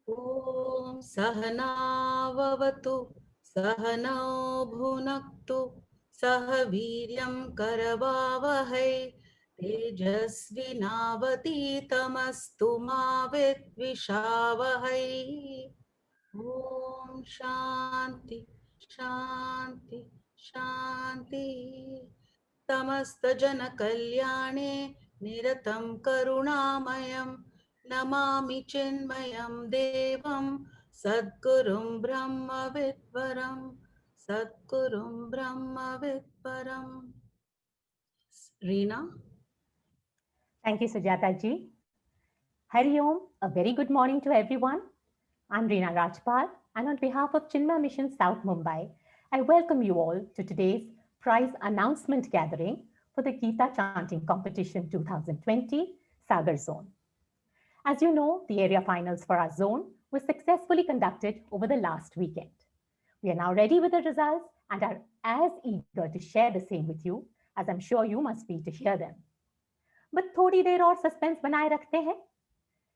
ॐ सहनाववतु सहनौ भुनक्तु सह वीर्यं करवावहै तेजस्विनावतीतमस्तु मा विद्विषावहै। ॐ शान्ति शान्ति शान्ति। समस्तजनकल्याणे निरतं करुणामयं नमामि चिन्मयं देवं सद्गुरुं ब्रह्मविद्वरं सद्गुरुं ब्रह्मविद्वरम्। Reena. Thank you, Sujata ji. Hari Om, a very good morning to everyone. I'm Reena Rajpal, and on behalf of Chinmay Mission South Mumbai, I welcome you all to today's prize announcement gathering for the Gita Chanting Competition 2020 Sagar Zone. As you know, the area finals for our zone were successfully conducted over the last weekend. We are now ready with the results and are as eager to share the same with you as I'm sure you must be to hear them. But थोड़ी देर और suspense बनाए रखते हैं.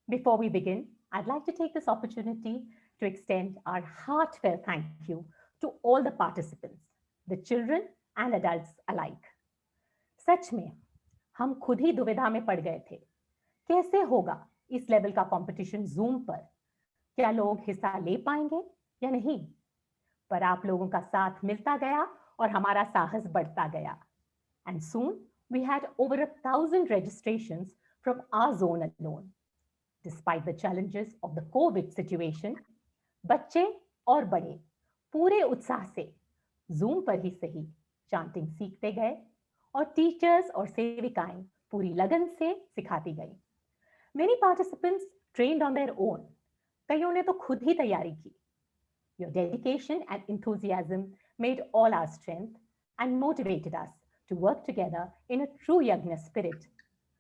Before we begin, I'd like to take this opportunity to extend our heartfelt thank you to all the participants, the children and adults alike. सच में हम खुद ही दुविधा में पड़ गए थे. कैसे होगा इस लेवल का कंपटीशन जूम पर? क्या लोग हिस्सा ले पाएंगे या नहीं? पर आप लोगों का साथ मिलता गया और हमारा साहस बढ़ता गया. And soon we had over 1,000 registrations from our zone alone. Despite the challenges of the COVID situation, बच्चे और बड़े पूरे उत्साह से Zoom पर ही सही चांटिंग सीखते गए और टीचर्स और सेविकाएं पूरी लगन से सिखाती गई. Many participants trained on their own. कईयों ने तो खुद ही तैयारी की. Your dedication and enthusiasm made all our strength and motivated us to work together in a true yagna spirit.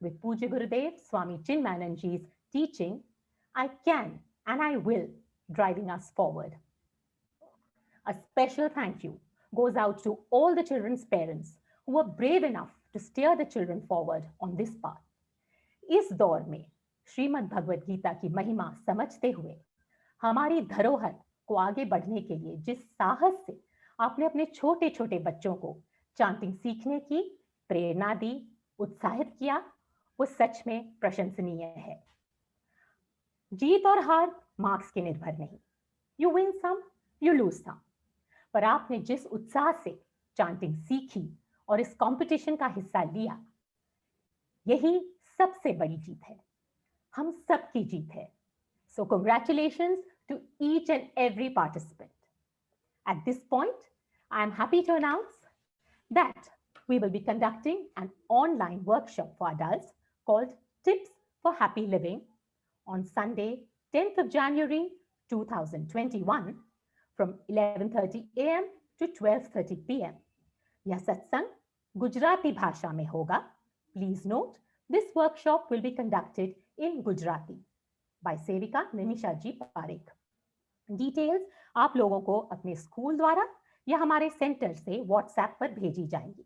With Pujya Gurudev Swami Chinmayananji's teaching, I can and I will, driving us forward. A special thank you goes out to all the children's parents who were brave enough to steer the children forward on this path. इस दौर में श्रीमद् भगवद गीता की महिमा समझते हुए हमारी धरोहर को आगे बढ़ने के लिए जिस साहस से आपने अपने छोटे छोटे बच्चों को चांटिंग सीखने की प्रेरणा दी, उत्साहित किया, वो सच में प्रशंसनीय है. जीत और हार मार्क्स के निर्भर नहीं. You win some, you lose some. पर आपने जिस उत्साह से चांटिंग सीखी और इस कंपटीशन का हिस्सा लिया, यही सबसे बड़ी जीत है. हम सबकी जीत है. So congratulations to each and every participant. At this point, I am happy to announce that we will be conducting an online workshop for adults called Tips for Happy Living on Sunday, 10th of January 2021 from 11:30 a.m. to 12:30 p.m. यह सत्संग गुजराती भाषा में होगा. Please note, this workshop will be conducted in Gujarati by Sevika Nimisha Ji Parekh. Details आप लोगों को अपने school द्वारा या हमारे सेंटर से व्हाट्सएप पर भेजी जाएंगी.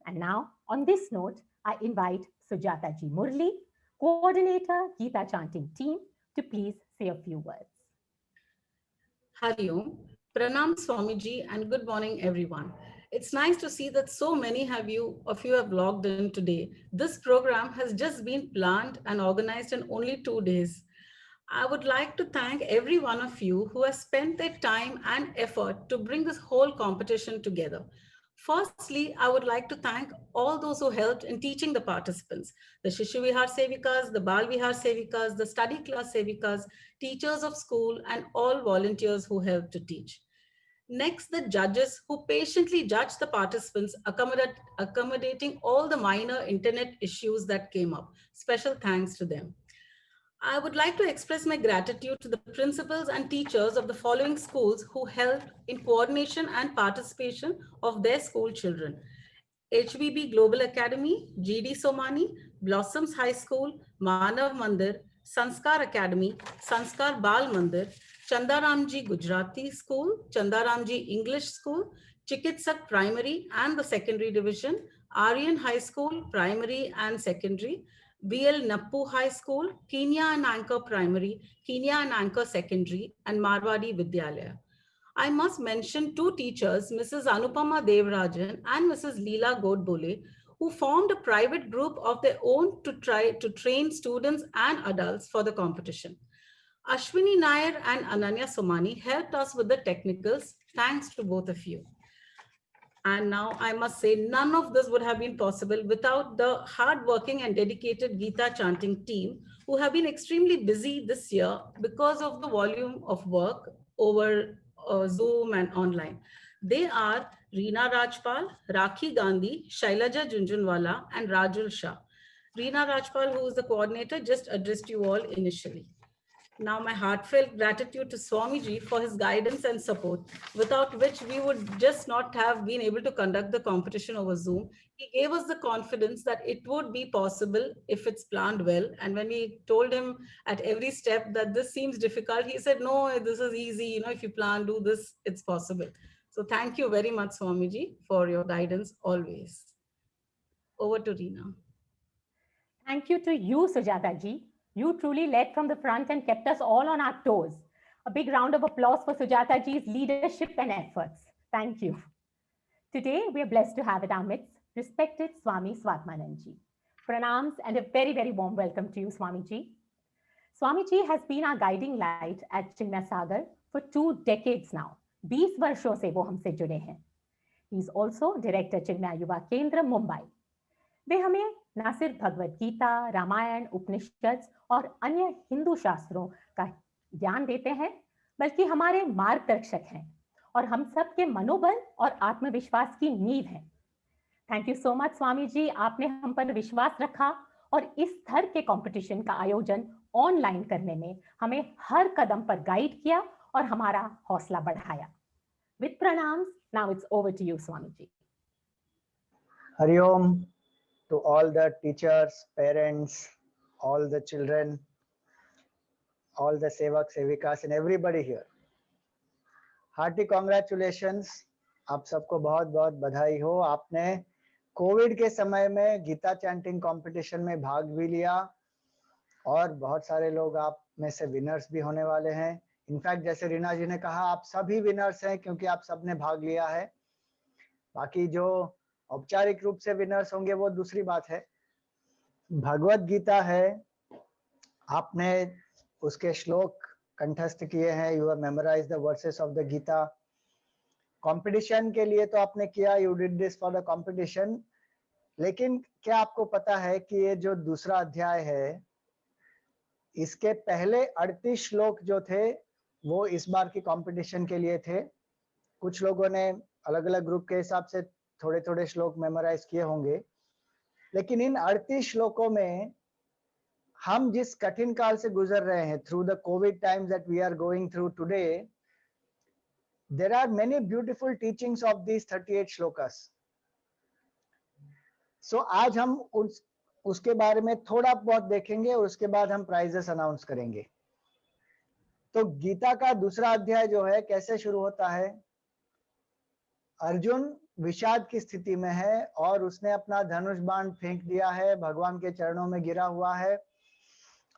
And now, on this note, I invite Sujata Ji Murli, coordinator Gita Chanting team, to please say a few words. Hari Om, Pranam Swamiji, and good morning, everyone. It's nice to see that so many of you have logged in today. This program has just been planned and organized in only 2 days. I would like to thank every one of you who has spent their time and effort to bring this whole competition together. Firstly, I would like to thank all those who helped in teaching the participants, the Shishu Vihar Sevikas, the Bal Vihar Sevikas, the study class Sevikas, teachers of school, and all volunteers who helped to teach. Next, the judges who patiently judged the participants, accommodating all the minor internet issues that came up. Special thanks to them. I would like to express my gratitude to the principals and teachers of the following schools who helped in coordination and participation of their school children. HVB Global Academy, GD Somani, Blossoms High School, Manav Mandir, Sanskar Academy, Sanskar Bal Mandir, Chandaramji Gujarati School, Chandaramji English School, Chikitsak Primary and the Secondary Division, Aryan High School, Primary and Secondary, VL Nappu High School, Kenya and Anchor Primary, Kenya and Anchor Secondary, and Marwadi Vidyalaya. I must mention two teachers, Mrs. Anupama Devrajan and Mrs. Leela Godbole, who formed a private group of their own to try to train students and adults for the competition. Ashwini Nair and Ananya Somani helped us with the technicals. Thanks to both of you. And now I must say, none of this would have been possible without the hardworking and dedicated Gita chanting team who have been extremely busy this year because of the volume of work over Zoom and online. They are Reena Rajpal, Rakhi Gandhi, Shailaja Junjunwala, and Rajul Shah. Reena Rajpal, who is the coordinator, just addressed you all initially. Now, my heartfelt gratitude to Swamiji for his guidance and support, without which we would just not have been able to conduct the competition over Zoom. He gave us the confidence that it would be possible if it's planned well. And when we told him at every step that this seems difficult, he said, no, this is easy. You know, if you plan, do this, it's possible. So thank you very much, Swamiji, for your guidance always. Over to Reena. Thank you to you, Sujata ji. You truly led from the front and kept us all on our toes. A big round of applause for Sujata ji's leadership and efforts. Thank you. Today, we are blessed to have at our midst respected Swami Swatmanand ji. Pranams and a very, very warm welcome to you, Swami ji. Swami ji has been our guiding light at Chinmay Sagar for 2 decades now. 20 वर्षों से वो हमसे जुड़े हैं. He is also Director Chinmay Yuva Kendra, Mumbai. वे हमें न सिर्फ भगवत गीता, रामायण, उपनिषद और अन्य हिंदू शास्त्रों का ज्ञान देते हैं, बल्कि हमारे मार्गदर्शक हैं और हम सब के मनोबल और आत्मविश्वास की नींव हैं. Thank you so much Swami ji, आपने हम पर विश्वास रखा और इस स्तर के कंपटीशन का आयोजन ऑनलाइन करने में हमें हर कदम पर गाइड किया और हमारा हौसला बढ़ाया. With pranams, now it's over to you Swami ji. हरिओम to all the teachers, parents, all the children, all the sevak, sevikas and everybody here. Hearty congratulations. आप सबको बहुत बहुत बधाई हो. आपने कोविड के समय में गीता चैंटिंग कंपटीशन में भाग भी लिया और बहुत सारे लोग आप में से विनर्स भी होने वाले हैं. इनफैक्ट जैसे रीना जी ने कहा, आप सभी विनर्स हैं क्योंकि आप सबने भाग लिया है. बाकी जो औपचारिक रूप से विनर्स होंगे वो दूसरी बात है. भगवत गीता है, आपने उसके श्लोक कंठस्थ किए हैं. You have memorised the verses of the Gita. Competition के लिए तो आपने किया, you did this for the competition. लेकिन क्या आपको पता है कि ये जो दूसरा अध्याय है, इसके पहले 38 श्लोक जो थे वो इस बार की कंपटीशन के लिए थे. कुछ लोगों ने अलग अलग ग्रुप के हिसाब से थोड़े थोड़े श्लोक मेमोराइज किए होंगे, लेकिन इन 38 श्लोकों में हम जिस कठिन काल से गुजर रहे हैं, through the covid times that we are going through today, there are many beautiful teachings of these 38 shlokas. So आज हम उसके बारे में थोड़ा बहुत देखेंगे और उसके बाद हम प्राइजेस अनाउंस करेंगे. तो गीता का दूसरा अध्याय जो है कैसे शुरू होता है? अर्जुन विषाद की स्थिति में है और उसने अपना धनुष बाण फेंक दिया है, भगवान के चरणों में गिरा हुआ है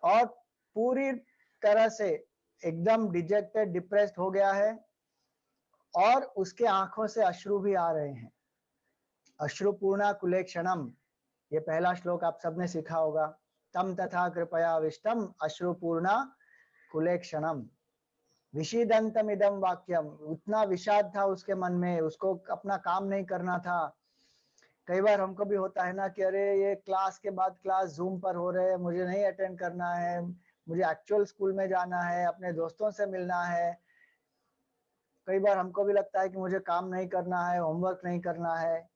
और पूरी तरह से एकदम डिजेक्टेड, डिप्रेस्ड हो गया है और उसके आंखों से अश्रु भी आ रहे हैं. अश्रुपूर्णा कुलेक्षणम, ये पहला श्लोक आप सबने सीखा होगा. तम तथा कृपया विष्टम अश्रुपूर्णा कुलेक्षणम. विषीदंतम इदम वाक्यम, उतना विषाद था उसके मन में, उसको अपना काम नहीं करना था. कई बार हमको भी होता है ना कि अरे ये क्लास के बाद क्लास जूम पर हो रहे हैं, मुझे नहीं अटेंड करना है, मुझे एक्चुअल स्कूल में जाना है, अपने दोस्तों से मिलना है. कई बार हमको भी लगता है कि मुझे काम नहीं करना है, होमवर्क नहीं करना है.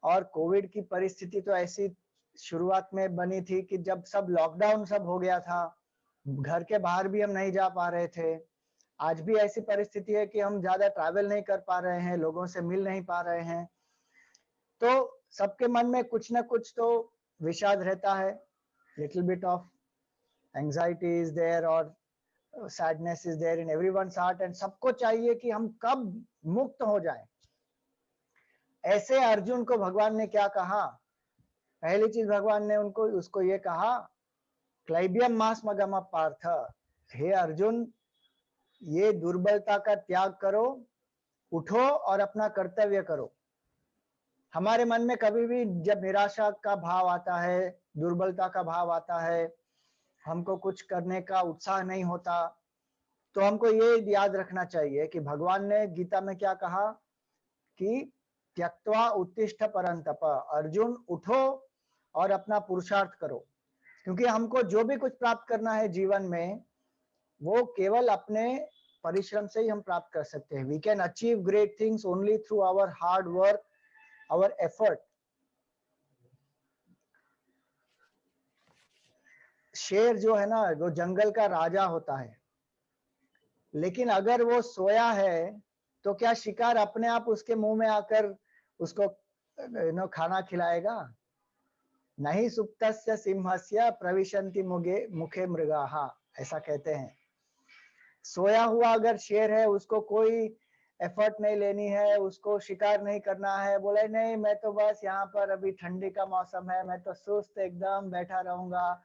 और कोविड की परिस्थिति तो ऐसी शुरुआत में बनी थी कि जब सब लॉकडाउन सब हो गया था, घर के बाहर भी हम नहीं जा पा रहे थे. आज भी ऐसी परिस्थिति है कि हम ज्यादा ट्रैवल नहीं कर पा रहे हैं, लोगों से मिल नहीं पा रहे हैं. तो सबके मन में कुछ ना कुछ तो विषाद रहता है. Little bit of anxiety is there और sadness is there in everyone's heart and सबको चाहिए कि हम कब मुक्त हो जाएं. ऐसे अर्जुन को भगवान ने क्या कहा? पहली चीज भगवान ने उसको ये कहा, क्लैबियम मास मगम पार्थ, हे अर्जुन ये दुर्बलता का त्याग करो, उठो और अपना कर्तव्य करो। हमारे मन में कभी भी जब निराशा का भाव आता है, दुर्बलता का भाव आता है, हमको कुछ करने का उत्साह नहीं होता, तो हमको ये याद रखना चाहिए कि भगवान ने गीता में क्या कहा कि त्यक्त्वा उत्तिष्ठ परंतप, अर्जुन उठो और अपना पुरुषार्थ करो। क्योंकि हमको जो भी कुछ प्राप्त करना है जीवन में, वो केवल अपने परिश्रम से ही हम प्राप्त कर सकते हैं। We can achieve great things only through our hard work, our effort. शेर जो है ना, वो जंगल का राजा होता है, लेकिन अगर वो सोया है तो क्या शिकार अपने आप उसके मुंह में आकर उसको खाना खिलाएगा? नहीं सुप्तस्य सिंहस्य प्रविशन्ति मुखे मृगाः, ऐसा कहते हैं। सोया हुआ अगर शेर है, उसको कोई एफर्ट नहीं लेनी है, उसको शिकार नहीं करना है, बोले नहीं मैं तो बस यहाँ पर अभी ठंडी का मौसम है, मैं तो सुस्त एकदम बैठा रहूंगा,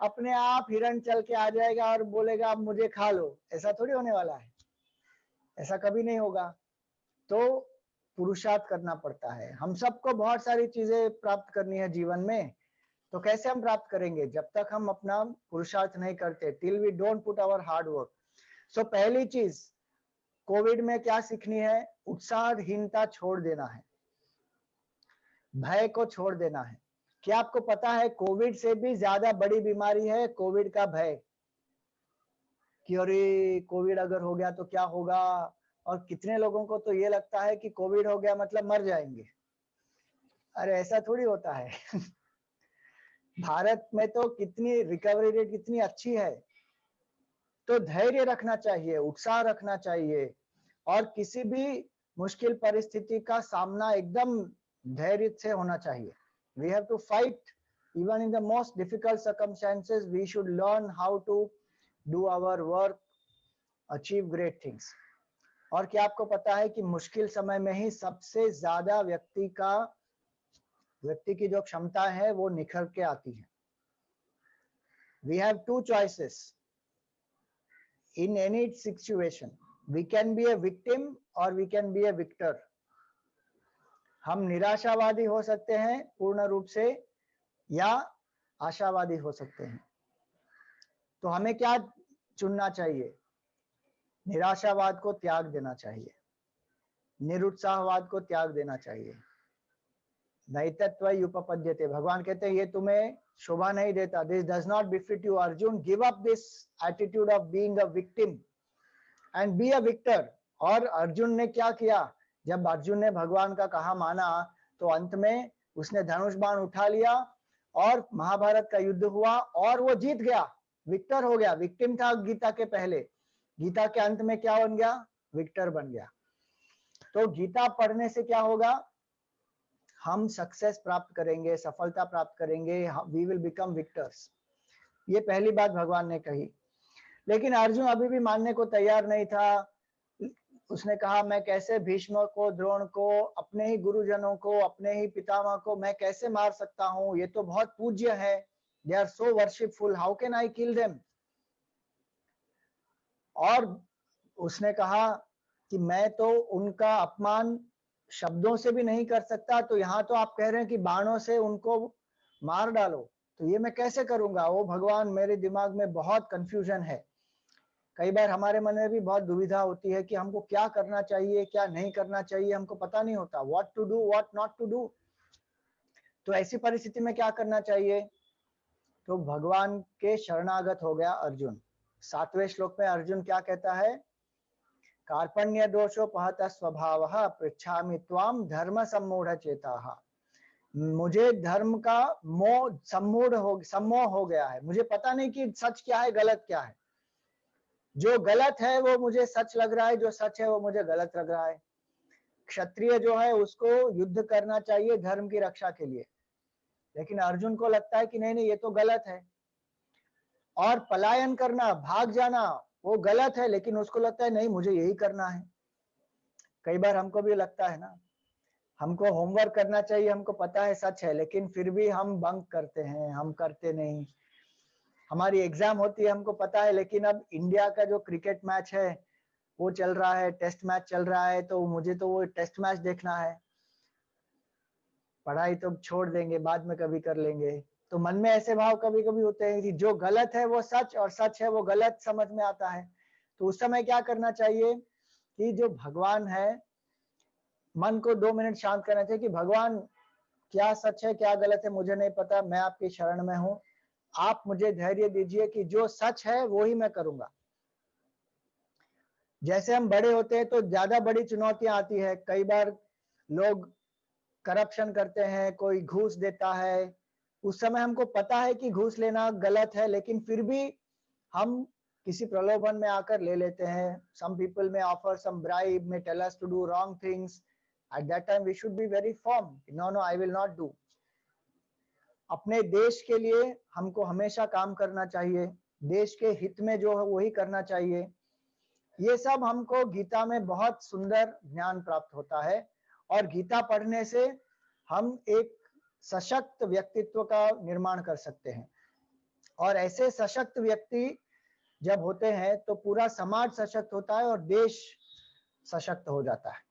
अपने आप हिरण चल के आ जाएगा और बोलेगा अब मुझे खा लो। ऐसा थोड़ी होने वाला है, ऐसा कभी नहीं होगा। तो पुरुषार्थ करना पड़ता है। हम सबको बहुत सारी चीजें प्राप्त करनी है जीवन में, तो कैसे हम प्राप्त करेंगे? जब तक हम अपना पुरुषार्थ नहीं करते, till we don't put our hard work. So पहली चीज कोविड में क्या सीखनी है? उत्साहहीनता छोड़ देना है, भय को छोड़ देना है। क्या आपको पता है कोविड से भी ज्यादा बड़ी बीमारी है कोविड का भय, कि अरे कोविड अगर हो गया तो क्या होगा? और कितने लोगों को तो ये लगता है कि कोविड हो गया मतलब मर जाएंगे। अरे ऐसा थोड़ी होता है। भारत में तो कितनी रिकवरी रेट कितनी अच्छी है। तो धैर्य रखना चाहिए, उत्साह रखना चाहिए, और किसी भी मुश्किल परिस्थिति का सामना एकदम धैर्य से होना चाहिए। We have to fight even in the most difficult circumstances. We should learn how to do our work, achieve great things. और क्या आपको पता है कि मुश्किल समय में ही सबसे ज्यादा व्यक्ति की जो क्षमता है वो निखर के आती है। We have two choices in any situation. We can be a victim or we can be a victor. हम निराशावादी हो सकते हैं पूर्ण रूप से, या आशावादी हो सकते हैं। तो हमें क्या चुनना चाहिए? निराशावाद को त्याग देना चाहिए, निरुत्साहवाद को त्याग देना चाहिए। नैतत्वयुपपद्यते, भगवान कहते हैं ये तुम्हें शोभा नहीं देता। This does not befit you Arjun, give up this attitude of being a victim and be a victor. और अर्जुन ने क्या किया? जब अर्जुन ने भगवान का कहा माना, तो अंत में उसने धनुष बाण उठा लिया और महाभारत का युद्ध हुआ और वो जीत गया, विक्टर हो गया। विक्टिम था गीता के पहले, गीता के अंत में क्या बन गया? विक्टर बन गया। तो गीता पढ़ने से क्या होगा? हम सक्सेस प्राप्त करेंगे, सफलता प्राप्त करेंगे, वी विल बिकम विक्टर्स। ये पहली बात भगवान ने कही। लेकिन अर्जुन अभी भी मानने को तैयार नहीं था। उसने कहा मैं कैसे भीष्म को, द्रोण को, अपने ही गुरुजनों को, अपने ही पितामह को मैं कैसे मार सकता हूँ? ये तो बहुत पूज्य है, they are so worshipful, how can I kill them? और उसने कहा कि मैं तो उनका अपमान शब्दों से भी नहीं कर सकता, तो यहाँ तो आप कह रहे हैं कि बाणों से उनको मार डालो, तो ये मैं कैसे करूंगा? ओ भगवान, मेरे दिमाग में बहुत कंफ्यूजन है। कई बार हमारे मन में भी बहुत दुविधा होती है कि हमको क्या करना चाहिए, क्या नहीं करना चाहिए, हमको पता नहीं होता, what to do, what not to do. तो ऐसी परिस्थिति में क्या करना चाहिए? तो भगवान के शरणागत हो गया अर्जुन। 7वें श्लोक में अर्जुन क्या कहता है? कार्पण्य दोषोपहत स्वभावः पृच्छामि त्वाम धर्म सम्मूढ़ चेताः। मुझे धर्म का सम्मोह हो गया है, मुझे पता नहीं कि सच क्या है, गलत क्या है। जो गलत है वो मुझे सच लग रहा है, जो सच है वो मुझे गलत लग रहा है। क्षत्रिय जो है उसको युद्ध करना चाहिए धर्म की रक्षा के लिए, लेकिन अर्जुन को लगता है कि नहीं नहीं ये तो गलत है। और पलायन करना, भाग जाना, वो गलत है, लेकिन उसको लगता है नहीं मुझे यही करना है। कई बार हमको भी लगता है ना, हमको होमवर्क करना चाहिए, हमको पता है सच है, लेकिन फिर भी हम बंक करते हैं, हम करते नहीं। हमारी एग्जाम होती है, हमको पता है, लेकिन अब इंडिया का जो क्रिकेट मैच है वो चल रहा है, टेस्ट मैच चल रहा है, तो मुझे तो वो टेस्ट मैच देखना है, पढ़ाई तो छोड़ देंगे, बाद में कभी कर लेंगे। तो मन में ऐसे भाव कभी कभी होते हैं कि जो गलत है वो सच और सच है वो गलत समझ में आता है। तो उस समय क्या करना चाहिए कि जो भगवान है, मन को 2 मिनट शांत करना चाहिए कि भगवान क्या सच है क्या गलत है मुझे नहीं पता, मैं आपकी शरण में हूं, आप मुझे धैर्य दीजिए कि जो सच है वो ही मैं करूंगा। जैसे हम बड़े होते हैं तो ज्यादा बड़ी चुनौतियां आती है, कई बार लोग करप्शन करते हैं, कोई घूस देता है, उस समय हमको पता है कि घूस लेना गलत है, लेकिन फिर भी हम किसी प्रलोभन में आकर ले लेते हैं। some people may offer some bribe, may tell us to do wrong things. At that time we should be very firm, no I will not do. अपने देश के लिए हमको हमेशा काम करना चाहिए, देश के हित में जो है वही करना चाहिए। ये सब हमको गीता में बहुत सुंदर ज्ञान प्राप्त होता है, और गीता पढ़ने से हम एक सशक्त व्यक्तित्व का निर्माण कर सकते हैं। और ऐसे सशक्त व्यक्ति जब होते हैं तो पूरा समाज सशक्त होता है और देश सशक्त हो जाता है।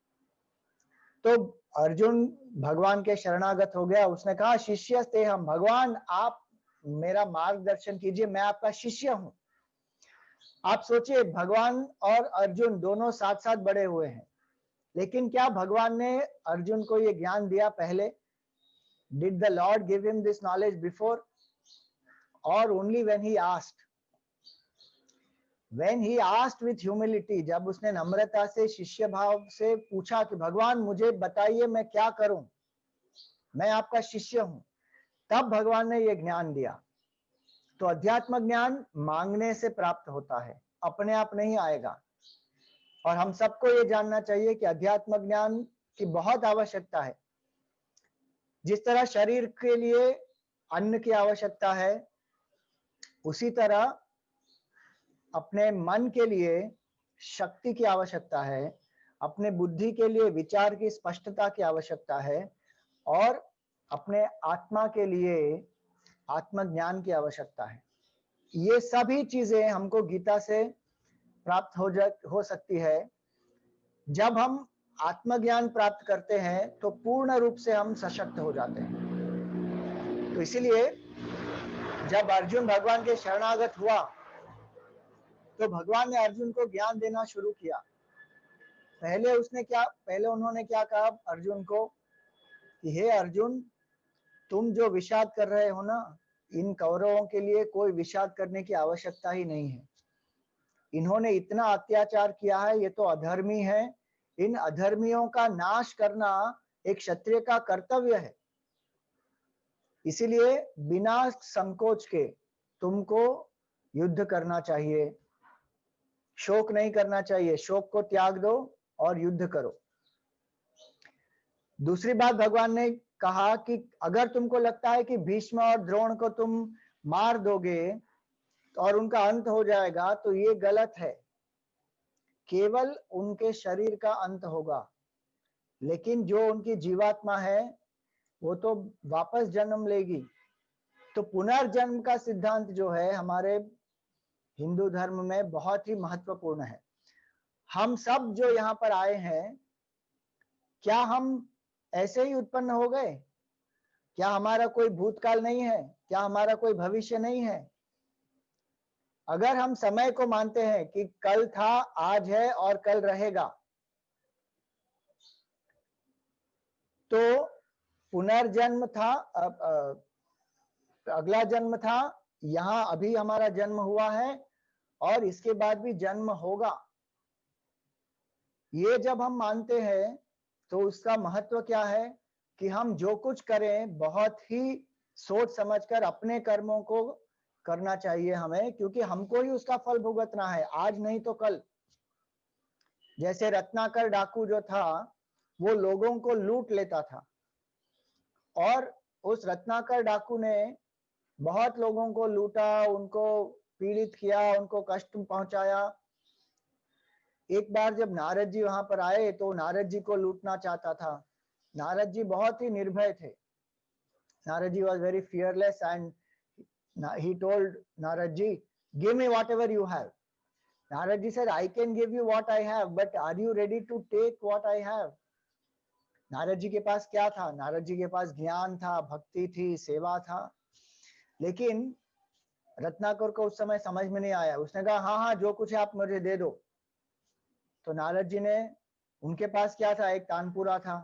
तो अर्जुन भगवान के शरणागत हो गया, उसने कहा शिष्यस्ते हम, भगवान आप मेरा मार्गदर्शन कीजिए, मैं आपका शिष्य हूं। आप सोचिए, भगवान और अर्जुन दोनों साथ साथ बड़े हुए हैं, लेकिन क्या भगवान ने अर्जुन को ये ज्ञान दिया पहले? Did the Lord give him this knowledge before, or only when he asked? When he asked with humility, जब उसने नम्रता से शिष्य भाव से पूछा कि भगवान मुझे बताइए मैं क्या करूं, मैं आपका शिष्य हूं, तब भगवान ने ये ज्ञान दिया। तो अध्यात्म ज्ञान मांगने से प्राप्त होता है, अपने आप नहीं आएगा। और हम सबको ये जानना चाहिए कि अध्यात्म ज्ञान की बहुत आवश्यकता है। जिस तरह शरीर के लिए अन्न की आवश्यकता है, उसी तरह अपने मन के लिए शक्ति की आवश्यकता है, अपने बुद्धि के लिए विचार की स्पष्टता की आवश्यकता है, और अपने आत्मा के लिए आत्मज्ञान की आवश्यकता है। ये सभी चीजें हमको गीता से प्राप्त हो सकती है। जब हम आत्मज्ञान प्राप्त करते हैं तो पूर्ण रूप से हम सशक्त हो जाते हैं। तो इसीलिए जब अर्जुन भगवान के शरणागत हुआ तो भगवान ने अर्जुन को ज्ञान देना शुरू किया। पहले उन्होंने क्या कहा अर्जुन को कि हे अर्जुन, तुम जो विषाद कर रहे हो ना, इन कौरवों के लिए कोई विषाद करने की आवश्यकता ही नहीं है। इन्होंने इतना अत्याचार किया है, ये तो अधर्मी है, इन अधर्मियों का नाश करना एक क्षत्रिय का कर्तव्य है। इसीलिए बिना संकोच के तुमको युद्ध करना चाहिए, शोक नहीं करना चाहिए, शोक को त्याग दो और युद्ध करो। दूसरी बात भगवान ने कहा कि अगर तुमको लगता है कि भीष्म और द्रोण को तुम मार दोगे और उनका अंत हो जाएगा, तो ये गलत है। केवल उनके शरीर का अंत होगा, लेकिन जो उनकी जीवात्मा है वो तो वापस जन्म लेगी। तो पुनर्जन्म का सिद्धांत जो है हमारे हिंदू धर्म में बहुत ही महत्वपूर्ण है। हम सब जो यहाँ पर आए हैं, क्या हम ऐसे ही उत्पन्न हो गए? क्या हमारा कोई भूतकाल नहीं है? क्या हमारा कोई भविष्य नहीं है? अगर हम समय को मानते हैं कि कल था, आज है और कल रहेगा, तो पुनर्जन्म था, अगला जन्म था, यहाँ अभी हमारा जन्म हुआ है और इसके बाद भी जन्म होगा। ये जब हम मानते हैं तो उसका महत्व क्या है कि हम जो कुछ करें बहुत ही सोच समझकर अपने कर्मों को करना चाहिए हमें, क्योंकि हमको ही उसका फल भुगतना है, आज नहीं तो कल। जैसे रत्नाकर डाकू जो था वो लोगों को लूट लेता था, और उस रत्नाकर डाकू ने बहुत लोगों को लूटा, उनको पीड़ित किया, उनको कष्ट पहुंचाया। एक बार जब नारद जी वहां पर आए तो नारद जी को लूटना चाहता था, नारद जी बहुत ही निर्भय थे. Narad ji was very fearless and he told Narad ji, give me whatever you have. Narad ji said, I can give you what I have, but are you ready to take what I have? Narad ji के पास क्या था? नारद जी के पास ज्ञान था, भक्ति थी, सेवा था. लेकिन रत्नाकर को उस समय समझ में नहीं आया. उसने कहा हाँ हाँ जो कुछ है आप मुझे दे दो. तो नारद जी ने, उनके पास क्या था? एक तानपुरा था,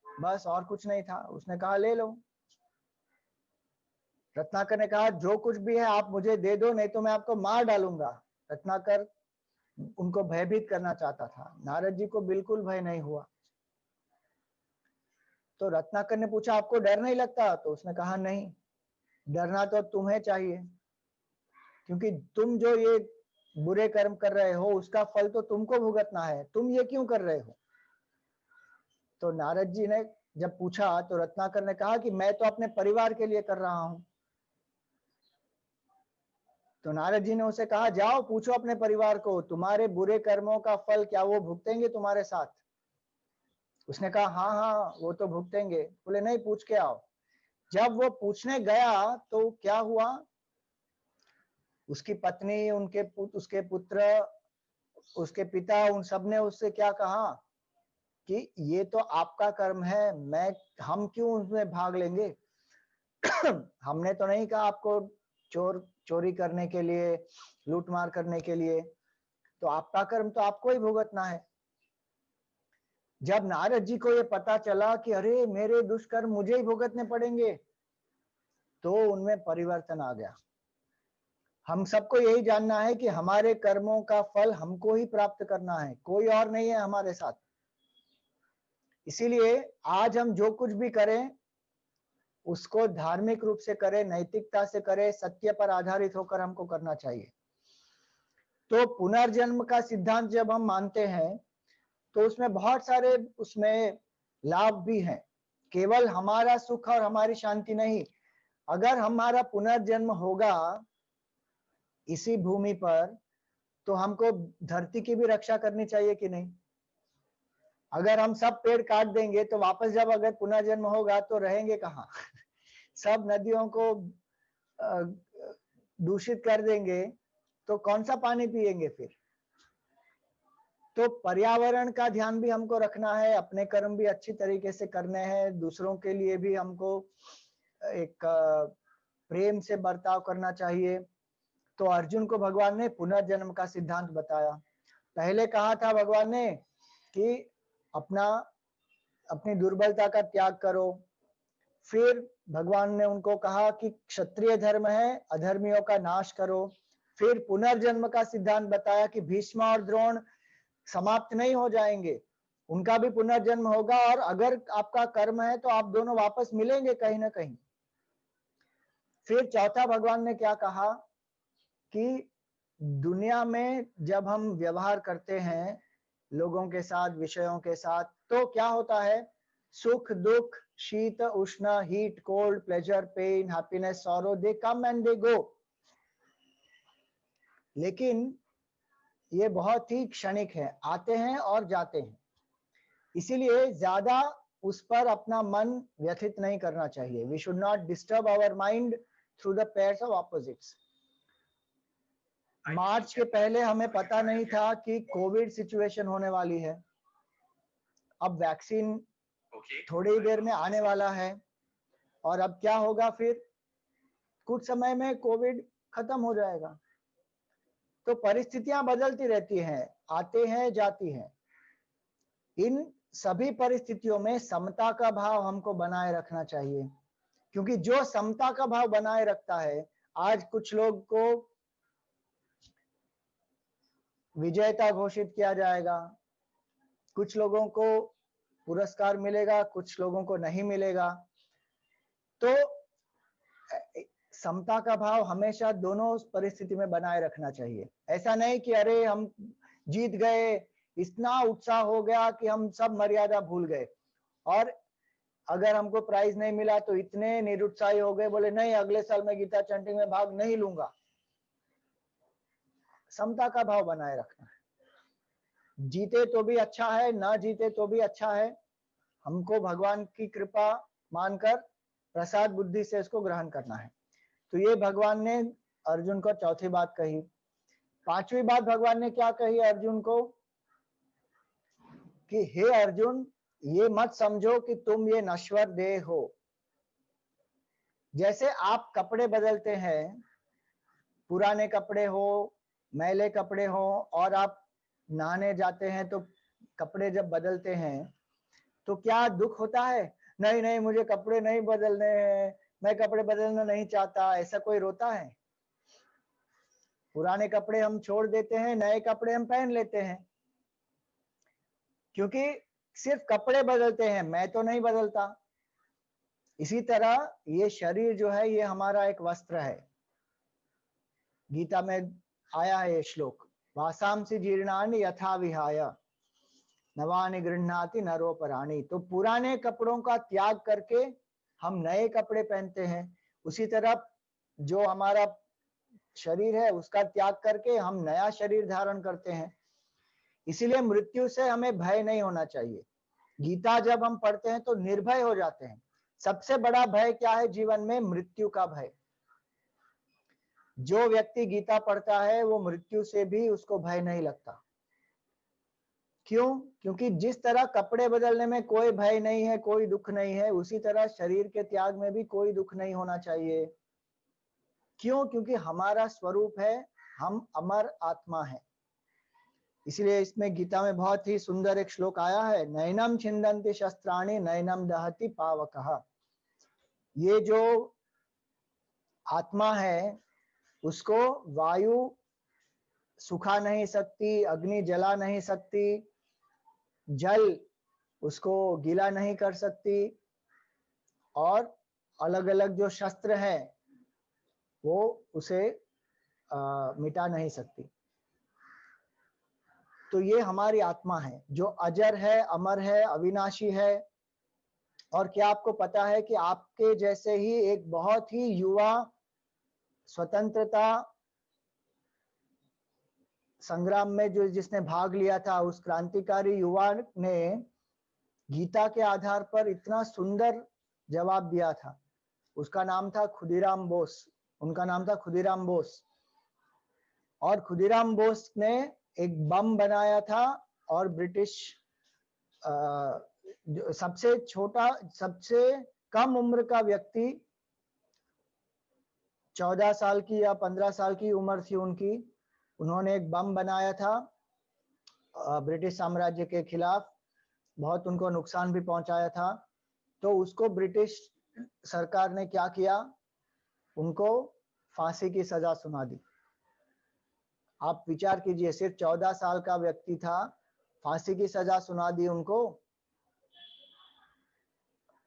बस और कुछ नहीं था. उसने कहा ले लो. रत्नाकर ने कहा जो कुछ भी है आप मुझे दे दो, नहीं तो मैं आपको मार डालूंगा. रत्नाकर उनको भयभीत करना चाहता था. नारद जी को बिल्कुल भय नहीं हुआ. तो रत्नाकर ने पूछा आपको डर नहीं लगता? तो उसने कहा नहीं, डरना तो तुम्हें चाहिए, क्योंकि तुम जो ये बुरे कर्म कर रहे हो उसका फल तो तुमको भुगतना है. तुम ये क्यों कर रहे हो? तो नारद जी ने जब पूछा तो रत्नाकर ने कहा कि मैं तो अपने परिवार के लिए कर रहा हूं. तो नारद जी ने उसे कहा जाओ पूछो अपने परिवार को, तुम्हारे बुरे कर्मों का फल क्या वो भुगतेंगे तुम्हारे साथ? उसने कहा हाँ हाँ वो तो भुगतेंगे. बोले नहीं, पूछ के आओ. जब वो पूछने गया तो क्या हुआ? उसकी पत्नी, उसके पुत्र, उसके पिता, उन सब ने उससे क्या कहा कि ये तो आपका कर्म है, हम क्यों उसमें भाग लेंगे? हमने तो नहीं कहा आपको चोरी करने के लिए, लूटमार करने के लिए. तो आपका कर्म तो आपको ही भुगतना है. जब नारद जी को ये पता चला कि अरे मेरे दुष्कर्म मुझे ही भुगतने पड़ेंगे, तो उनमें परिवर्तन आ गया. हम सबको यही जानना है कि हमारे कर्मों का फल हमको ही प्राप्त करना है, कोई और नहीं है हमारे साथ. इसीलिए आज हम जो कुछ भी करें उसको धार्मिक रूप से करें, नैतिकता से करें, सत्य पर आधारित होकर हमको करना चाहिए. तो पुनर्जन्म का सिद्धांत जब हम मानते हैं तो उसमें बहुत सारे उसमें लाभ भी हैं. केवल हमारा सुख और हमारी शांति नहीं. अगर हमारा पुनर्जन्म होगा इसी भूमि पर तो हमको धरती की भी रक्षा करनी चाहिए कि नहीं? अगर हम सब पेड़ काट देंगे तो वापस जब अगर पुनर्जन्म होगा तो रहेंगे कहाँ? सब नदियों को दूषित कर देंगे तो कौन सा पानी पिएंगे फिर? तो पर्यावरण का ध्यान भी हमको रखना है, अपने कर्म भी अच्छी तरीके से करने हैं, दूसरों के लिए भी हमको एक प्रेम से बर्ताव करना चाहिए. तो अर्जुन को भगवान ने पुनर्जन्म का सिद्धांत बताया. पहले कहा था भगवान ने कि अपनी दुर्बलता का त्याग करो. फिर भगवान ने उनको कहा कि क्षत्रिय धर्म है, अधर्मियों का नाश करो. फिर पुनर्जन्म का सिद्धांत बताया कि भीष्म और द्रोण समाप्त नहीं हो जाएंगे, उनका भी पुनर्जन्म होगा, और अगर आपका कर्म है तो आप दोनों वापस मिलेंगे कहीं ना कहीं. फिर चौथा भगवान ने क्या कहा कि दुनिया में जब हम व्यवहार करते हैं लोगों के साथ, विषयों के साथ, तो क्या होता है? सुख दुख, शीत उष्ण, heat cold, pleasure pain, happiness sorrow, they come and they go. लेकिन ये बहुत ही क्षणिक है, आते हैं और जाते हैं. इसीलिए ज्यादा उस पर अपना मन व्यथित नहीं करना चाहिए. We should not disturb our mind through the pairs of opposites. मार्च के पहले हमें पता नहीं था कि कोविड सिचुएशन होने वाली है. अब वैक्सीन थोड़ी देर में आने वाला है, और अब क्या होगा? फिर कुछ समय में कोविड खत्म हो जाएगा. तो परिस्थितियां बदलती रहती हैं, आते हैं जाती हैं. इन सभी परिस्थितियों में समता का भाव हमको बनाए रखना चाहिए, क्योंकि जो समता का भाव बनाए रखता है, आज कुछ लोग को विजेता घोषित किया जाएगा, कुछ लोगों को पुरस्कार मिलेगा, कुछ लोगों को नहीं मिलेगा. तो समता का भाव हमेशा दोनों परिस्थिति में बनाए रखना चाहिए. ऐसा नहीं कि अरे हम जीत गए, इतना उत्साह हो गया कि हम सब मर्यादा भूल गए, और अगर हमको प्राइज नहीं मिला तो इतने निरुत्साही हो गए, बोले नहीं अगले साल मैं गीता चैंटिंग में भाग नहीं लूंगा. समता का भाव बनाए रखना है. जीते तो भी अच्छा है, ना जीते तो भी अच्छा है. हमको भगवान की कृपा मानकर प्रसाद बुद्धि से इसको ग्रहण करना है। तो ये भगवान ने अर्जुन को चौथी बात कही। पांचवी बात भगवान ने क्या कही अर्जुन को कि हे अर्जुन, ये मत समझो कि तुम ये नश्वर देह हो। जैसे आप कपड़े बदलते हैं, पुराने कपड़े हो, मैले कपड़े हो, और आप नहाने जाते हैं तो कपड़े जब बदलते हैं तो क्या दुख होता है? नहीं नहीं, मुझे कपड़े नहीं बदलने हैं, मैं कपड़े बदलना नहीं चाहता, ऐसा कोई रोता है? पुराने कपड़े हम छोड़ देते हैं, नए कपड़े हम पहन लेते हैं, क्योंकि सिर्फ कपड़े बदलते हैं, मैं तो नहीं बदलता। इसी तरह ये शरीर जो है ये हमारा एक वस्त्र है। गीता में आया है ये श्लोक, वासांसि जीर्णानि यथा विहाय नवानि गृह्णाति नरोपराणि। तो पुराने कपड़ों का त्याग करके हम नए कपड़े पहनते हैं, उसी तरह जो हमारा शरीर है उसका त्याग करके हम नया शरीर धारण करते हैं। इसीलिए मृत्यु से हमें भय नहीं होना चाहिए। गीता जब हम पढ़ते हैं तो निर्भय हो जाते हैं। सबसे बड़ा भय क्या है जीवन में? मृत्यु का भय। जो व्यक्ति गीता पढ़ता है वो मृत्यु से भी उसको भय नहीं लगता। क्यों? क्योंकि जिस तरह कपड़े बदलने में कोई भय नहीं है, कोई दुख नहीं है, उसी तरह शरीर के त्याग में भी कोई दुख नहीं होना चाहिए। क्यों? क्योंकि हमारा स्वरूप है, हम अमर आत्मा है। इसलिए इसमें गीता में बहुत ही सुंदर एक श्लोक आया है, नैनम छिन्दन्ति शस्त्राणि नैनम दहति पावकः। ये जो आत्मा है उसको वायु सुखा नहीं सकती, अग्नि जला नहीं सकती, जल उसको गीला नहीं कर सकती, और अलग अलग जो शस्त्र है वो उसे मिटा नहीं सकती। तो ये हमारी आत्मा है जो अजर है, अमर है, अविनाशी है। और क्या आपको पता है कि आपके जैसे ही एक बहुत ही युवा स्वतंत्रता संग्राम में जो जिसने भाग लिया था, उस क्रांतिकारी युवा ने गीता के आधार पर इतना सुंदर जवाब दिया था। उसका नाम था खुदीराम बोस। उनका नाम था खुदीराम बोस। और खुदीराम बोस ने एक बम बनाया था, और ब्रिटिश सबसे छोटा, सबसे कम उम्र का व्यक्ति, 14 साल की या 15 साल की उम्र थी उनकी, उन्होंने एक बम बनाया था ब्रिटिश साम्राज्य के खिलाफ। बहुत उनको नुकसान भी पहुंचाया था। तो उसको ब्रिटिश सरकार ने क्या किया? उनको फांसी की सजा सुना दी। आप विचार कीजिए, सिर्फ 14 साल का व्यक्ति था, फांसी की सजा सुना दी उनको।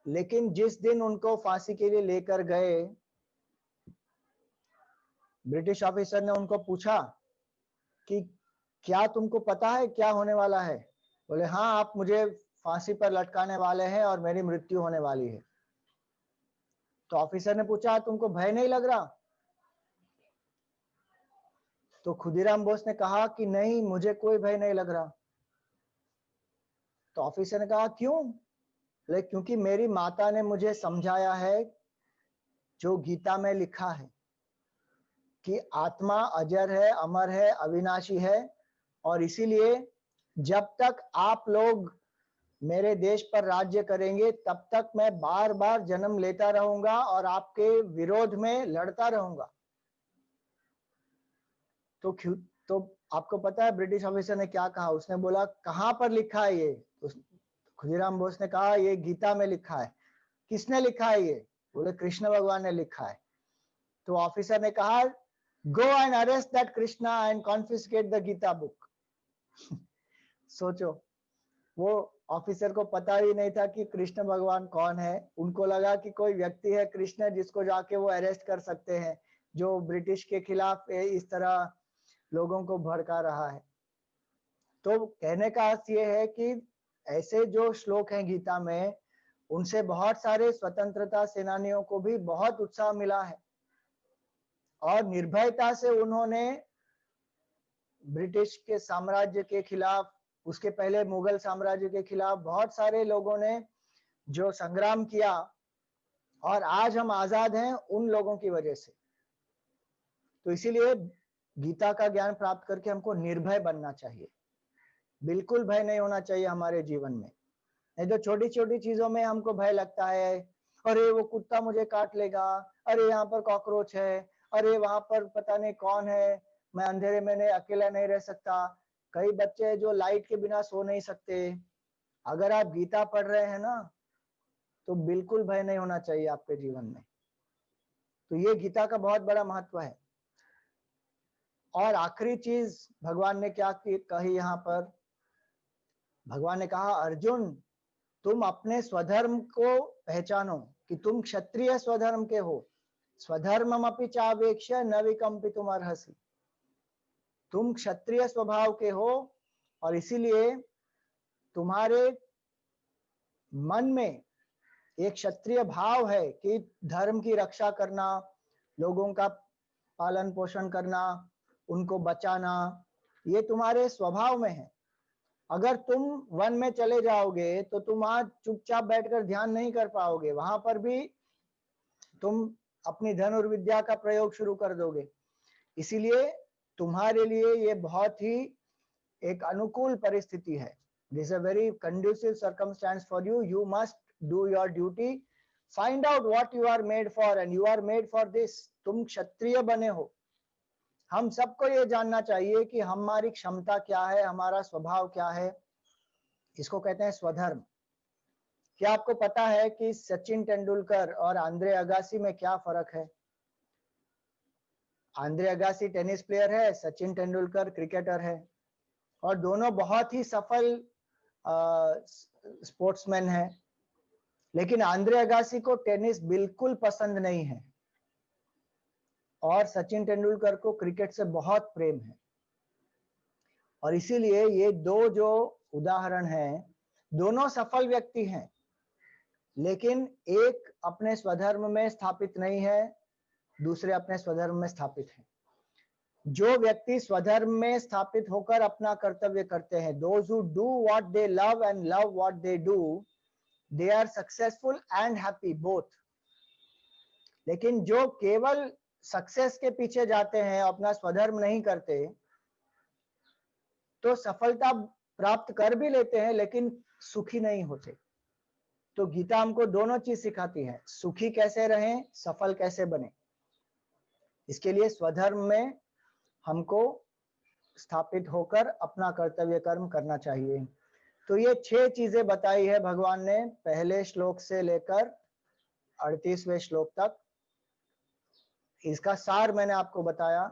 लेकिन जिस दिन उनको फांसी के लिए लेकर गए, ब्रिटिश ऑफिसर ने उनको पूछा कि क्या तुमको पता है क्या होने वाला है? बोले हाँ, आप मुझे फांसी पर लटकाने वाले हैं और मेरी मृत्यु होने वाली है। तो ऑफिसर ने पूछा तुमको भय नहीं लग रहा? तो खुदीराम बोस ने कहा कि नहीं, मुझे कोई भय नहीं लग रहा। तो ऑफिसर ने कहा क्यों? बोले क्योंकि मेरी माता ने मुझे समझाया है जो गीता में लिखा है कि आत्मा अजर है, अमर है, अविनाशी है। और इसीलिए जब तक आप लोग मेरे देश पर राज्य करेंगे तब तक मैं बार बार जन्म लेता रहूंगा और आपके विरोध में लड़ता रहूंगा। तो आपको पता है ब्रिटिश ऑफिसर ने क्या कहा? उसने बोला कहां पर लिखा है ये? खुदीराम बोस ने कहा ये गीता में लिखा है। किसने लिखा है ये? बोले कृष्ण भगवान ने लिखा है। तो ऑफिसर ने कहा go and arrest that Krishna and confiscate the Gita book. सोचो, वो ऑफिसर को पता ही नहीं था कि कृष्ण भगवान कौन है। उनको लगा कि कोई व्यक्ति है कृष्ण जिसको जाके वो अरेस्ट कर सकते हैं, जो ब्रिटिश के खिलाफ इस तरह लोगों को भड़का रहा है। तो कहने का अर्थ ये है कि ऐसे जो श्लोक हैं गीता में, उनसे बहुत सारे स्वतंत्रता सेनानियों को भी बहुत उत्साह मिला है और निर्भयता से उन्होंने ब्रिटिश के साम्राज्य के खिलाफ, उसके पहले मुगल साम्राज्य के खिलाफ बहुत सारे लोगों ने जो संग्राम किया और आज हम आजाद हैं उन लोगों की वजह से। तो इसीलिए गीता का ज्ञान प्राप्त करके हमको निर्भय बनना चाहिए, बिल्कुल भय नहीं होना चाहिए हमारे जीवन में। नहीं तो छोटी छोटी चीजों में हमको भय लगता है, अरे वो कुत्ता मुझे काट लेगा, अरे यहाँ पर कॉकरोच है, अरे वहां पर पता नहीं कौन है, मैं अंधेरे में नहीं, अकेला नहीं रह सकता। कई बच्चे जो लाइट के बिना सो नहीं सकते। अगर आप गीता पढ़ रहे हैं ना, तो बिल्कुल भय नहीं होना चाहिए आपके जीवन में। तो ये गीता का बहुत बड़ा महत्व है। और आखिरी चीज भगवान ने क्या कही यहाँ पर, भगवान ने कहा अर्जुन तुम अपने स्वधर्म को पहचानो कि तुम क्षत्रिय स्वधर्म के हो। स्वधर्ममपि चावेक्ष्य न विकम्पितुम अर्हसि। तुम क्षत्रिय स्वभाव के हो और इसीलिए तुम्हारे मन में एक क्षत्रिय भाव है कि धर्म की रक्षा करना, लोगों का पालन पोषण करना, उनको बचाना, ये तुम्हारे स्वभाव में है। अगर तुम वन में चले जाओगे तो तुम वहां चुपचाप बैठकर ध्यान नहीं कर पाओगे, वहां पर भी तुम अपनी धनुर्विद्या का प्रयोग शुरू कर दोगे। इसीलिए तुम्हारे लिए ये बहुत ही एक अनुकूल परिस्थिति है। This is a very conducive circumstance for you. You must do your duty, find out what you are made for and you are made for this. तुम क्षत्रिय बने हो। हम सबको ये जानना चाहिए कि हमारी क्षमता क्या है, हमारा स्वभाव क्या है। इसको कहते हैं स्वधर्म। क्या आपको पता है कि सचिन तेंदुलकर और आंद्रे अगासी में क्या फर्क है? आंद्रे अगासी टेनिस प्लेयर है, सचिन तेंदुलकर क्रिकेटर है, और दोनों बहुत ही सफल स्पोर्ट्समैन है। लेकिन आंद्रे अगासी को टेनिस बिल्कुल पसंद नहीं है और सचिन तेंदुलकर को क्रिकेट से बहुत प्रेम है। और इसीलिए ये दो जो उदाहरण हैं, दोनों सफल व्यक्ति हैं, लेकिन एक अपने स्वधर्म में स्थापित नहीं है, दूसरे अपने स्वधर्म में स्थापित हैं। जो व्यक्ति स्वधर्म में स्थापित होकर अपना कर्तव्य करते हैं, those who do what they love and love what they do, they are successful and happy both. लेकिन जो केवल सक्सेस के पीछे जाते हैं, अपना स्वधर्म नहीं करते, तो सफलता प्राप्त कर भी लेते हैं लेकिन सुखी नहीं होते। तो गीता हमको दोनों चीज सिखाती है, सुखी कैसे रहें, सफल कैसे बने। इसके लिए स्वधर्म में हमको स्थापित होकर अपना कर्तव्य कर्म करना चाहिए। तो ये 6 चीजें बताई है भगवान ने, पहले श्लोक से लेकर 38वें श्लोक तक। इसका सार मैंने आपको बताया।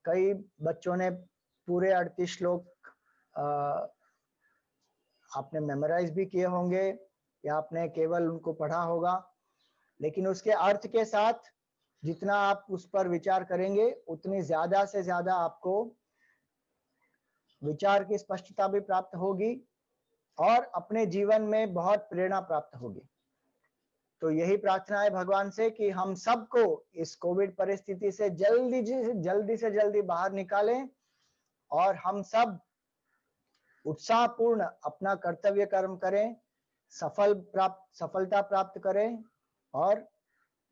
कई बच्चों ने पूरे 38 श्लोक आपने मेमोराइज भी किए होंगे या आपने केवल उनको पढ़ा होगा, लेकिन उसके अर्थ के साथ जितना आप उस पर विचार करेंगे उतनी ज्यादा से ज्यादा आपको विचार की स्पष्टता भी प्राप्त होगी और अपने जीवन में बहुत प्रेरणा प्राप्त होगी। तो यही प्रार्थना है भगवान से कि हम सबको इस कोविड परिस्थिति से जल्दी से जल्दी बाहर निकालें और हम सब उत्साहपूर्ण अपना कर्तव्य कर्म करें, सफलता प्राप्त करें और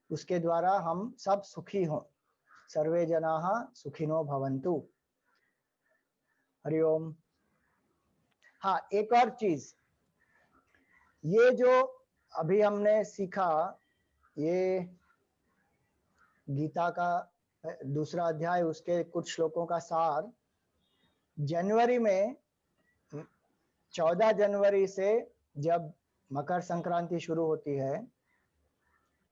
उसके द्वारा हम सब सुखी हों। सर्वे जनाः सुखिनो भवन्तु। हरिओम। हाँ, एक और चीज, ये जो अभी हमने सीखा, ये गीता का दूसरा अध्याय, उसके कुछ श्लोकों का सार, जनवरी में 14 जनवरी से जब मकर संक्रांति शुरू होती है,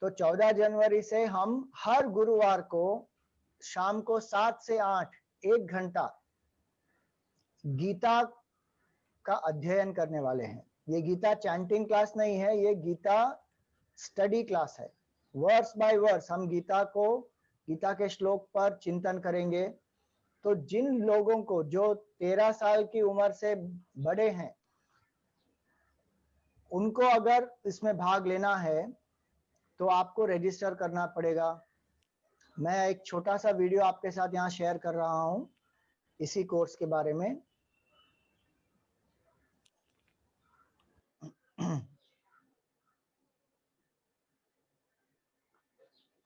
तो 14 जनवरी से हम हर गुरुवार को शाम को 7 से 8 1 घंटा गीता का अध्ययन करने वाले हैं। ये गीता चैंटिंग क्लास नहीं है, ये गीता स्टडी क्लास है। वर्स बाय वर्स हम गीता के श्लोक पर चिंतन करेंगे। तो जिन लोगों को जो 13 साल की उम्र से बड़े हैं, उनको अगर इसमें भाग लेना है तो आपको रजिस्टर करना पड़ेगा। मैं एक छोटा सा वीडियो आपके साथ यहाँ शेयर कर रहा हूँ इसी कोर्स के बारे में।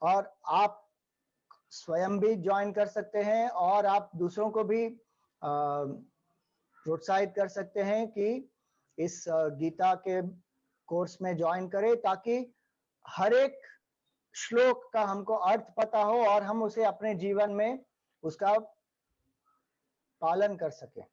और आप स्वयं भी ज्वाइन कर सकते हैं और आप दूसरों को भी प्रोत्साहित कर सकते हैं कि इस गीता के कोर्स में ज्वाइन करें, ताकि हर एक श्लोक का हमको अर्थ पता हो और हम उसे अपने जीवन में उसका पालन कर सकें।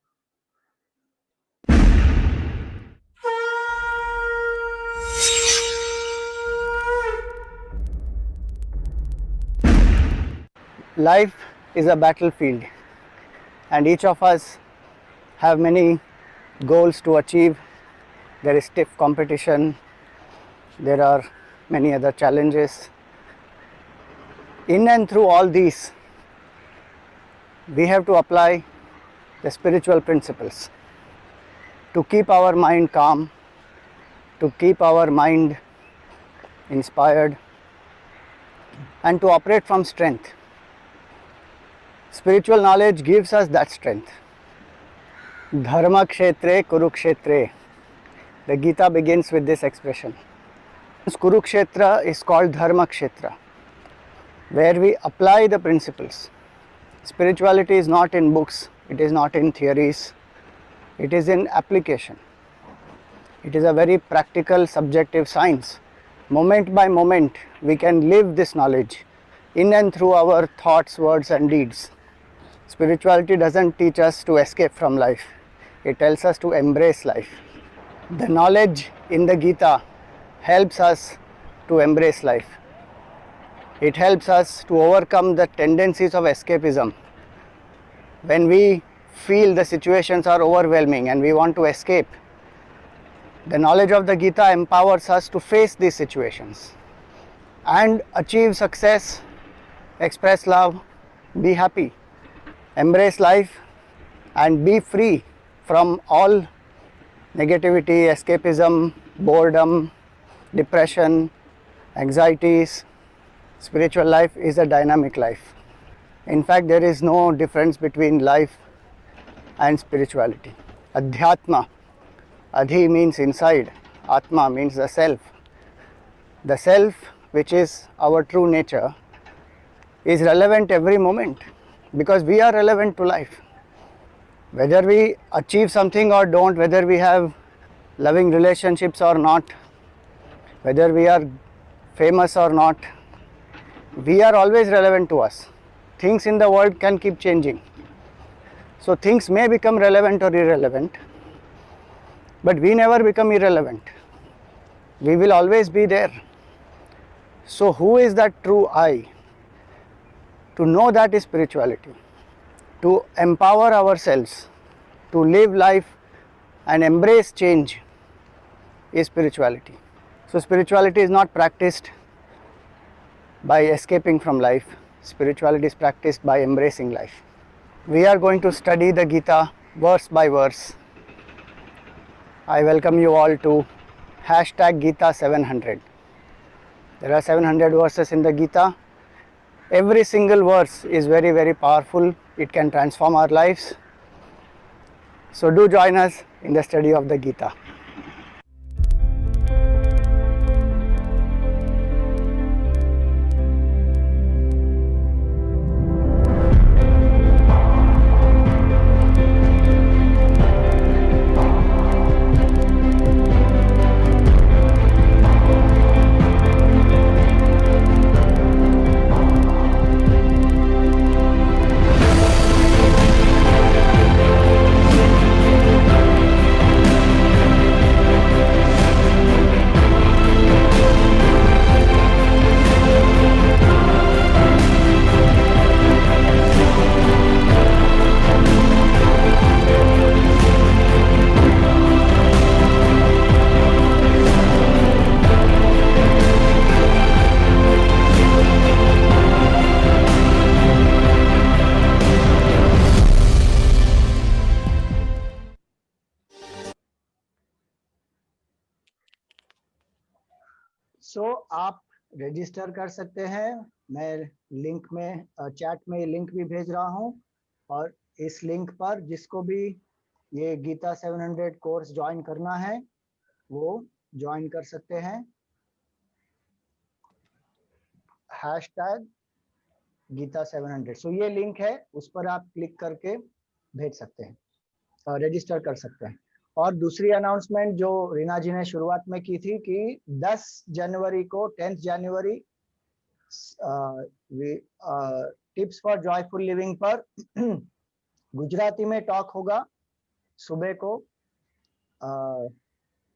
Life is a battlefield, and each of us have many goals to achieve. There is stiff competition, there are many other challenges. In and through all these, we have to apply the spiritual principles to keep our mind calm, to keep our mind inspired, and to operate from strength. Spiritual knowledge gives us that strength. Dharma kshetre kurukshetre. The Gita begins with this expression. Kurukshetra is called Dharma kshetra, where we apply the principles. Spirituality is not in books, it is not in theories, it is in application. It is a very practical, subjective science. Moment by moment, we can live this knowledge in and through our thoughts, words, and deeds. Spirituality doesn't teach us to escape from life, it tells us to embrace life. The knowledge in the Gita helps us to embrace life. It helps us to overcome the tendencies of escapism. When we feel the situations are overwhelming and we want to escape, the knowledge of the Gita empowers us to face these situations and achieve success, express love, be happy, embrace life, and be free from all negativity, escapism, boredom, depression, anxieties. Spiritual life is a dynamic life. In fact, there is no difference between life and spirituality. Adhyatma, Adhi means inside, Atma means the self. The self, which is our true nature, is relevant every moment because we are relevant to life. Whether we achieve something or don't, whether we have loving relationships or not, whether we are famous or not, we are always relevant to us. Things in the world can keep changing. So things may become relevant or irrelevant, but we never become irrelevant. We will always be there. So who is that true I? To know that is spirituality. To empower ourselves, to live life and embrace change is spirituality. So spirituality is not practiced by escaping from life. Spirituality is practiced by embracing life. We are going to study the Gita verse by verse. I welcome you all to #Gita700. There are 700 verses in the Gita. Every single verse is very, very powerful. It can transform our lives. So do join us in the study of the Gita. आप register कर सकते हैं। मैं link में chat में link भी भेज रहा हूं और इस लिंक पर जिसको भी ये गीता 700 कोर्स ज्वाइन करना है वो ज्वाइन कर सकते हैं। हैशटैग गीता 700। सो ये लिंक है, उस पर आप क्लिक करके भेज सकते हैं और रजिस्टर कर सकते हैं। और दूसरी अनाउंसमेंट जो रीना जी ने शुरुआत में की थी कि 10 जनवरी को 10 जनवरी टिप्स फॉर जॉयफुल लिविंग पर गुजराती में टॉक होगा सुबह को।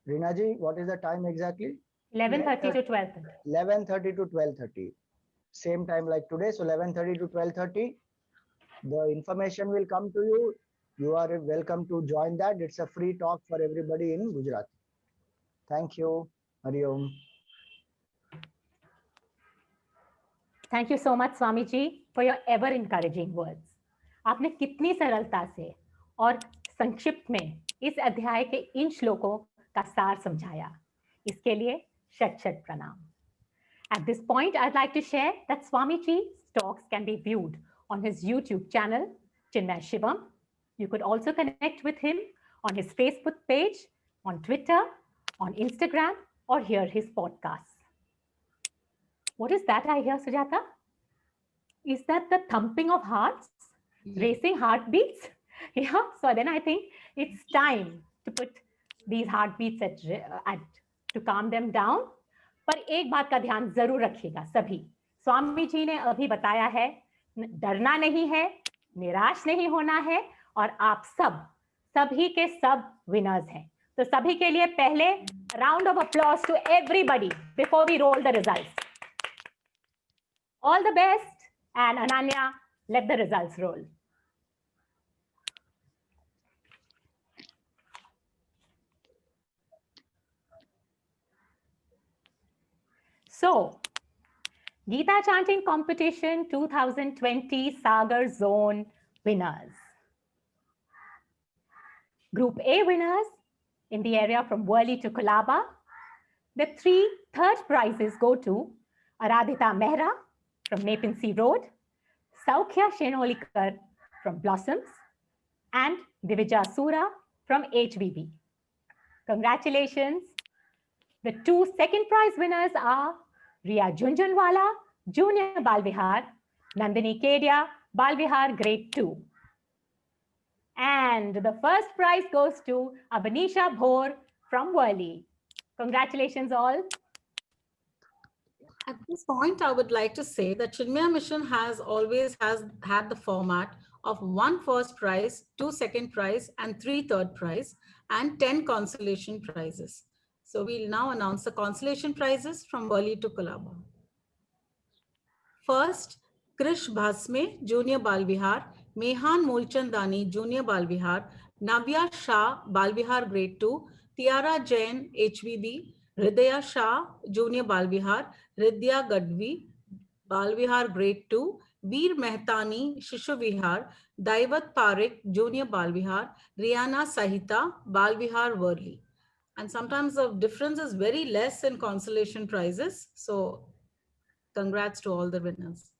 Reena ji, what is the time exactly? 11:30 to 12:30. 11:30 to 12:30, same time like today. So 11:30 to 12:30, the information will come to you. You are welcome to join that. It's a free talk for everybody in Gujarat. Thank you. Hari Om. Thank you so much, Swami ji, for your ever encouraging words. आपने कितनी सरलता से और संक्षिप्त में इस अध्याय के इन श्लोकों का सार समझाया, इसके लिए शत शत प्रणाम. At this point, I'd like to share that Swami Ji's talks can be viewed on his YouTube channel, Chinmay Shivam. You could also connect with him on his Facebook page, on Twitter, on Instagram, or hear his podcasts. What is that I hear, Sujata? Is that the thumping of hearts? Racing heartbeats? Yeah, so then I think it's time to put these heartbeats to calm them down. पर एक बात का ध्यान जरूर रखिएगा सभी. स्वामी जी ने अभी बताया है, डरना नहीं है, निराश नहीं होना है, और आप सभी के सब विनर्स हैं. तो सभी के लिए पहले round of applause to everybody before we roll the results. All the best, and Ananya, let the results roll. So, Gita Chanting Competition 2020 Sagar Zone winners. Group A winners in the area from Worli to Colaba. The 3 third prizes go to Aradhita Mehra from Nepean Sea Road, Saukhya Shenolikar from Blossoms, and Divija Sura from HBB. Congratulations. The 2 second prize winners are Riya Junjunwala, Junior Balvihar, Nandini Kedia, Balvihar Grade 2. And the first prize goes to Abanisha Bhor from Worli. Congratulations all. At this point, I would like to say that Chinmaya Mission has always had the format of 1 first prize, 2 second prize, and 3 third prize, and 10 consolation prizes. So we'll now announce the consolation prizes from Worli to Colaba. First, Krish Bhasme, Junior Balvihar, Mehan Mulchandani, Junior Balvihar, Navya Shah, Balvihar Grade 2, Tiara Jain, HVB, Hridaya Shah, Junior Balvihar, Ridya Gadvi, Balvihar Grade 2, Veer Mehtani, Shishu Vihar, Daivat Parik, Junior Balvihar, Riana Sahita, Balvihar Worli. And sometimes the difference is very less in consolation prizes. So congrats to all the winners.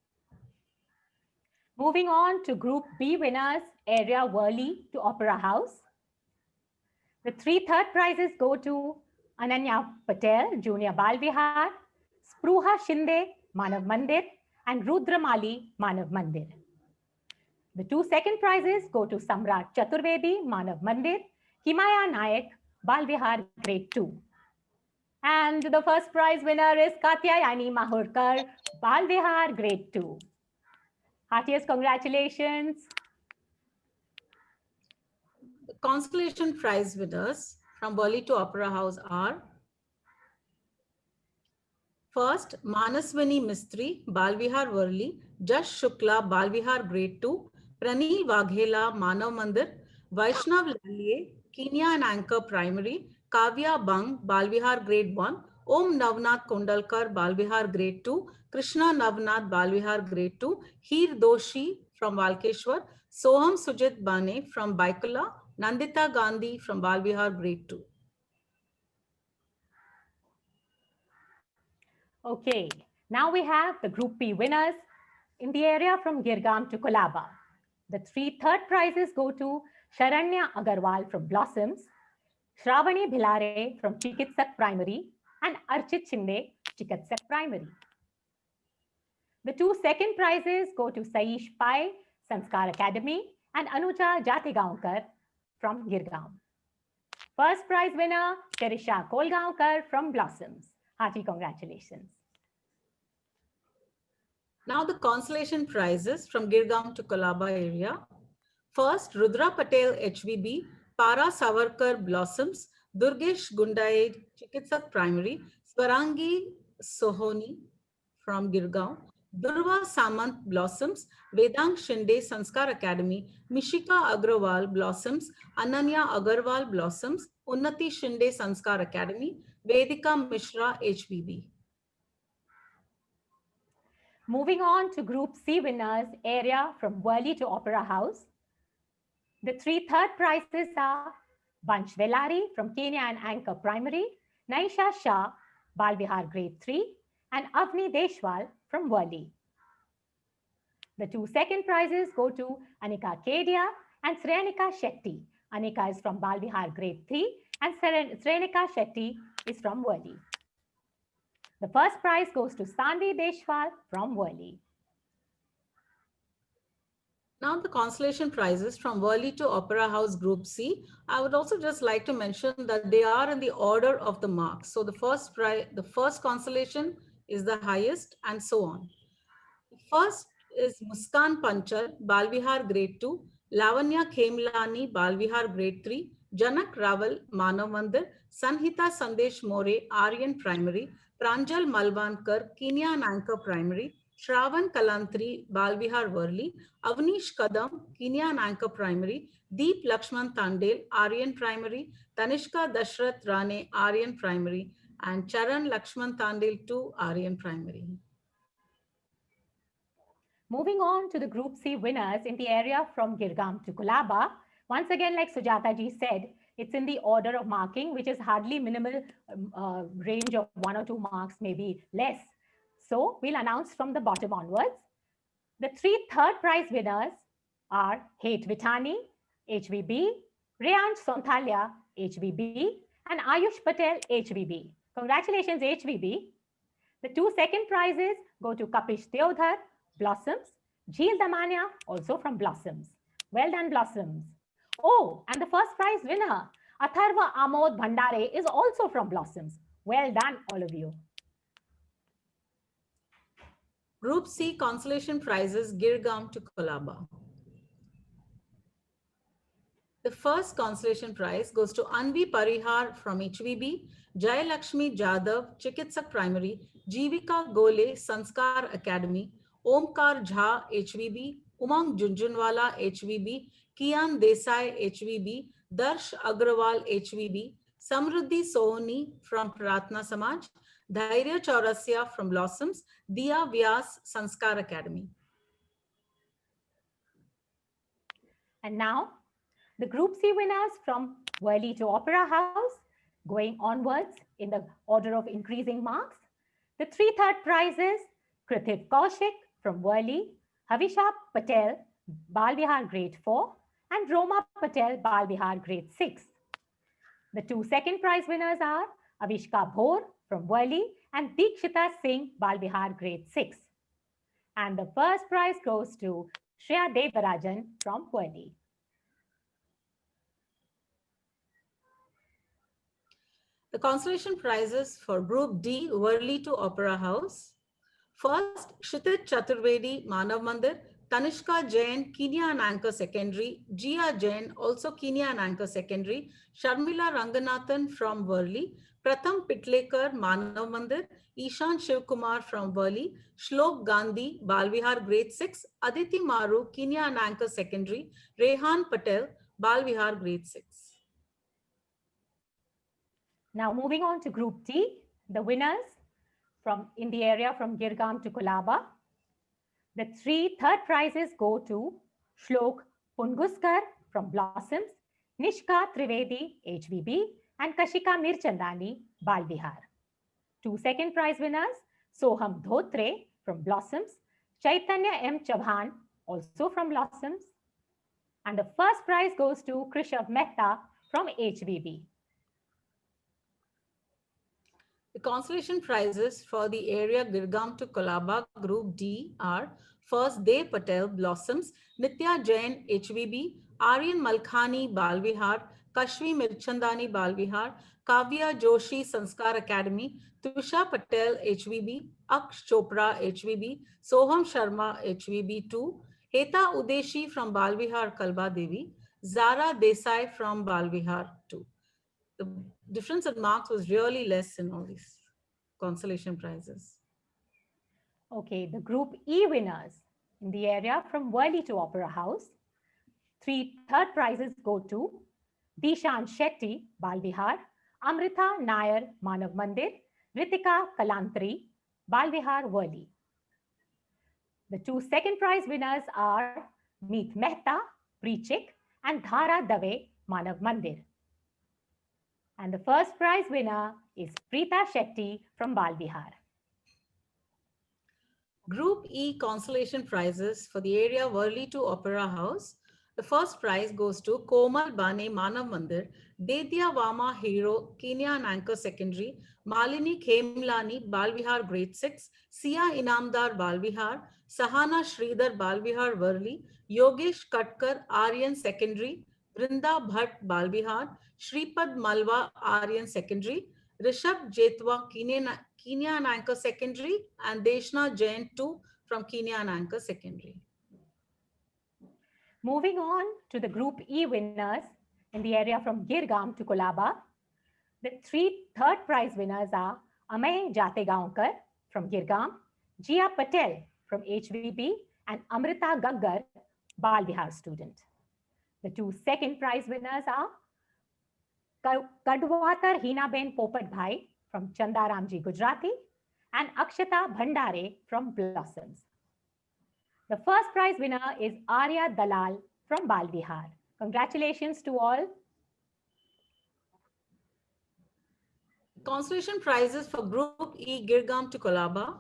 Moving on to Group B winners, area Worli to Opera House. The 3 third prizes go to Ananya Patel, Junior Balvihar, Spruha Shinde, Manav Mandir, and Rudra Mali, Manav Mandir. The 2 second prizes go to Samrat Chaturvedi, Manav Mandir, Himaya Nayak, Balvihar Grade 2. And the first prize winner is Katyayani Mahurkar, Balvihar Grade 2. Heartiest congratulations. The consolation prize winners from Worli to Opera House are: first, Manaswini Mistry, Balvihar Worli, Jash Shukla, Balvihar Grade 2, Pranil Waghela, Manav Mandir, Vaishnav Lalliye, Kenya and Anchor Primary, Kavya Bang, Balvihar Grade 1, Om Navnath Kondalkar, Balvihar Grade 2, Krishna Navnath, Balvihar Grade 2, Heer Doshi from Valkeshwar, Soham Sujit Bane from Baikula, Nandita Gandhi from Balvihar Grade 2. Okay, now we have the Group P winners in the area from Girgaon to Colaba. The 3 third prizes go to Sharanya Agarwal from Blossoms, Shravani Bhilare from Chikitsak Primary, and Archit Shinde, Chikitsak Primary. The 2 second prizes go to Saish Pai, Sanskar Academy, and Anuja Jatigaonkar from Girgaon. First prize winner, Terisha Kolgaonkar from Blossoms. Hearty congratulations. Now the consolation prizes from Girgaon to Kolaba area. First, Rudra Patel HVB, Para Savarkar Blossoms, Durgesh Gundae Chikitsak Primary, Swarangi Sohoni from Girgaon, Durva Samant Blossoms, Vedang Shinde Sanskar Academy, Mishika Agrawal Blossoms, Ananya Agarwal Blossoms, Unnati Shinde Sanskar Academy, Vedika Mishra HVB. Moving on to Group C winners area from Worli to Opera House. The 3 third prizes are Vansh Velari from Kenya and Anchor Primary, Naisha Shah, Balvihar Grade 3, and Avni Deshwal from Worli. The 2 second prizes go to Anika Kedia and Srenika Shetty. Anika is from Balvihar Grade 3 and Srenika Shetty is from Worli. The first prize goes to Sanvi Deshwal from Worli. Now the consolation prizes from Worli to Opera House Group C. I would also just like to mention that they are in the order of the marks. So the first consolation is the highest and so on. First is Muskan Panchal, Balvihar Grade 2, Lavanya Khemlani, Balvihar Grade 3, Janak Raval, Manav Mandir, Sanhita Sandesh More, Aryan Primary, Pranjal Malvankar, Kenya and Anchor Primary, Shravan Kalantri, Balvihar Worli, Avnish Kadam, Kenya and Anchor Primary, Deep Lakshman Tandel, Aryan Primary, Tanishka Dashrath Rane, Aryan Primary, and Charan Lakshman Tandel 2, Aryan Primary. Moving on to the Group C winners in the area from Girgaon to Kolaba. Once again, like Sujata ji said, it's in the order of marking, which is hardly minimal range of 1 or 2 marks, maybe less. So we'll announce from the bottom onwards. The 3 third prize winners are Hate Vitani, HVB, Reyansh Sonthalia, HVB, and Ayush Patel, HVB. Congratulations, HVB. The 2 second prizes go to Kapish Deodhar, Blossoms, Jheel Damania, also from Blossoms. Well done, Blossoms. Oh, and the first prize winner, Atharva Amod Bhandare, is also from Blossoms. Well done, all of you. Group C consolation prizes Girgaon to Kolaba. The first consolation prize goes to Anvi Parihar from HVB, Jayalakshmi Jadhav, Chikitsak Primary, Jivika Gole, Sanskar Academy, Omkar Jha, HVB, Umang Junjunwala, HVB, Kian Desai, HVB, Darsh Agrawal, HVB, Samruddhi Sohni from Pratna Samaj, Dhairya Chaurasya from Blossoms, Diya Vyas, Sanskar Academy. And now, the Group C winners from Worli to Opera House, going onwards in the order of increasing marks. The 3 third prizes, Krithip Kaushik from Worli, Havisha Patel, Balvihar Grade 4, and Roma Patel, Balvihar Grade 6. The 2 second prize winners are Avishka Bhor from Worli and Dikshita Singh, Balvihar Grade 6. And the first prize goes to Shreya Devarajan from Worli. The consolation prizes for Group D, Worli to Opera House. First, Kshitij Chaturvedi, Manav Mandir, Tanishka Jain, Kenya and Anchor Secondary, Jia Jain, also Kenya and Anchor Secondary, Sharmila Ranganathan from Worli, Pratham Pitlekar, Manav Mandir, Ishan Shivkumar from Worli, Shlok Gandhi, Balvihar Grade 6, Aditi Maru, Kenya and Anchor Secondary, Rehan Patel, Balvihar Grade 6. Now moving on to Group D, the winners in the area from Girgaon to Kolaba. The 3 third prizes go to Shlok Punguskar from Blossoms, Nishka Trivedi, HVB, and Kashika Mirchandani, Balvihar. 2 second prize winners, Soham Dhotre from Blossoms, Chaitanya M. Chavhan, also from Blossoms. And the first prize goes to Krishav Mehta from HVB. The consolation prizes for the area Girgam to Kolaba Group D are first Dev Patel Blossoms, Nitya Jain HVB, Aryan Malkhani Balvihar, Kashvi Mirchandani Balvihar, Kavya Joshi Sanskar Academy, Tusha Patel HVB, Aksh Chopra HVB, Soham Sharma HVB 2, Heta Udeshi from Balvihar Kalba Devi, Zara Desai from Balvihar 2. The difference in marks was really less in all these consolation prizes. Okay, the Group E winners in the area from Worli to Opera House. 3 third prizes go to Dishan Shetty, Balvihar, Amrita Nair, Manav Mandir, Ritika Kalantri, Balvihar, Worli. The 2 second prize winners are Meet Mehta, Preechik, and Dhara Dave, Manav Mandir. And the first prize winner is Preeta Shetty from Balvihar. Group E consolation prizes for the area Worli to Opera House. The first prize goes to Komal Bane Manav Mandir, Dedya Vama Hero, Kenya Anchor Secondary, Malini Khemlani Balvihar Grade 6, Sia Inamdar Balvihar, Sahana Sridhar Balvihar Worli, Yogesh Katkar Aryan Secondary, Vrinda Bhatt Balvihar, Shripad Malwa Aryan Secondary, Rishabh Jetwa Kenya Anchor Secondary, and Deshna Jain 2 from Kenya Anchor Secondary. Moving on to the Group E winners in the area from Girgam to Kolaba. The 3 third prize winners are Amay Jategaonkar from Girgam, Jia Patel from HVB, and Amrita Gaggar, Balvihar student. The 2 second prize winners are Kadwatar Hinaben Popat Bhai from Chandaramji Gujarati and Akshata Bhandare from Blossoms. The first prize winner is Arya Dalal from Balvihar. Congratulations to all. Consolation prizes for Group E Girgam to Kolaba.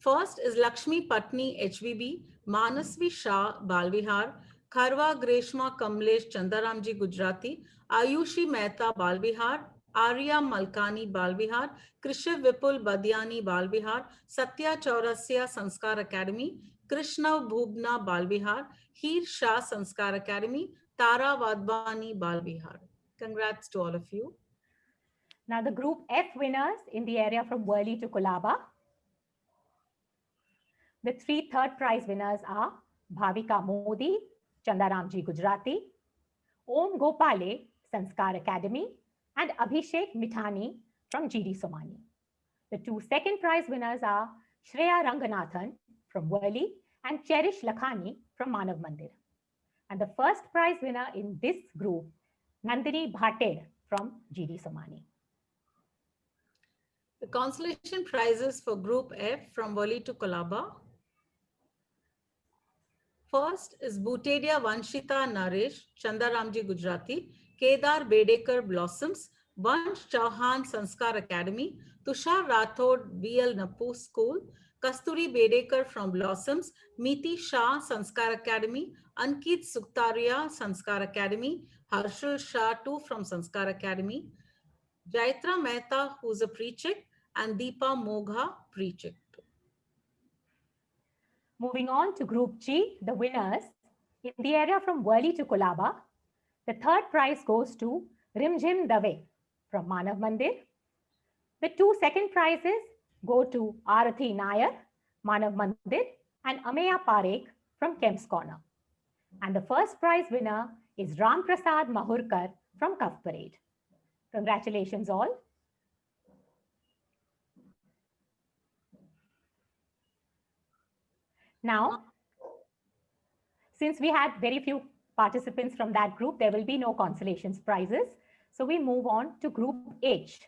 First is Lakshmi Patni HVB, Manasvi Shah Balvihar, Kharwa Greshma Kamlesh Chandaramji Gujarati, Ayushi Mehta Balvihar, Arya Malkani Balvihar, Krishiv Vipul Badiani Balvihar, Satya Chaurasya Sanskar Academy, Krishna Bhubna Balvihar, Heer Shah Sanskar Academy, Tara Vadvani Balvihar. Congrats to all of you. Now the Group F winners in the area from Worli to Kolaba. The 3 third prize winners are Bhavika Modi, Chandaramji Gujarati, Om Gopale, Sanskar Academy, and Abhishek Mithani from GD Somani. The 2 second prize winners are Shreya Ranganathan from Worli and Cherish Lakhani from Manav Mandir. And the first prize winner in this group, Nandini Bhated from GD Somani. The consolation prizes for Group F from Worli to Kolaba. First is Bhutedia Vanshita Naresh, Chandaramji Gujarati, Kedar Bedekar Blossoms, Vansh Chauhan Sanskar Academy, Tushar Rathod VL Napu School, Kasturi Bedekar from Blossoms, Meeti Shah Sanskar Academy, Ankit Suktaria Sanskar Academy, Harshul Shah too from Sanskar Academy, Jaitra Mehta, who's a pre-check, and Deepa Mogha pre-check. Moving on to Group G, the winners. In the area from Worli to Kolaba, the third prize goes to Rimjim Dave from Manav Mandir. The 2 second prizes go to Arathi Nair, Manav Mandir, and Ameya Parekh from Kemp's Corner. And the first prize winner is Ram Prasad Mahurkar from Kav Parade. Congratulations all. Now, since we had very few participants from that group, there will be no consolations prizes. So we move on to Group H.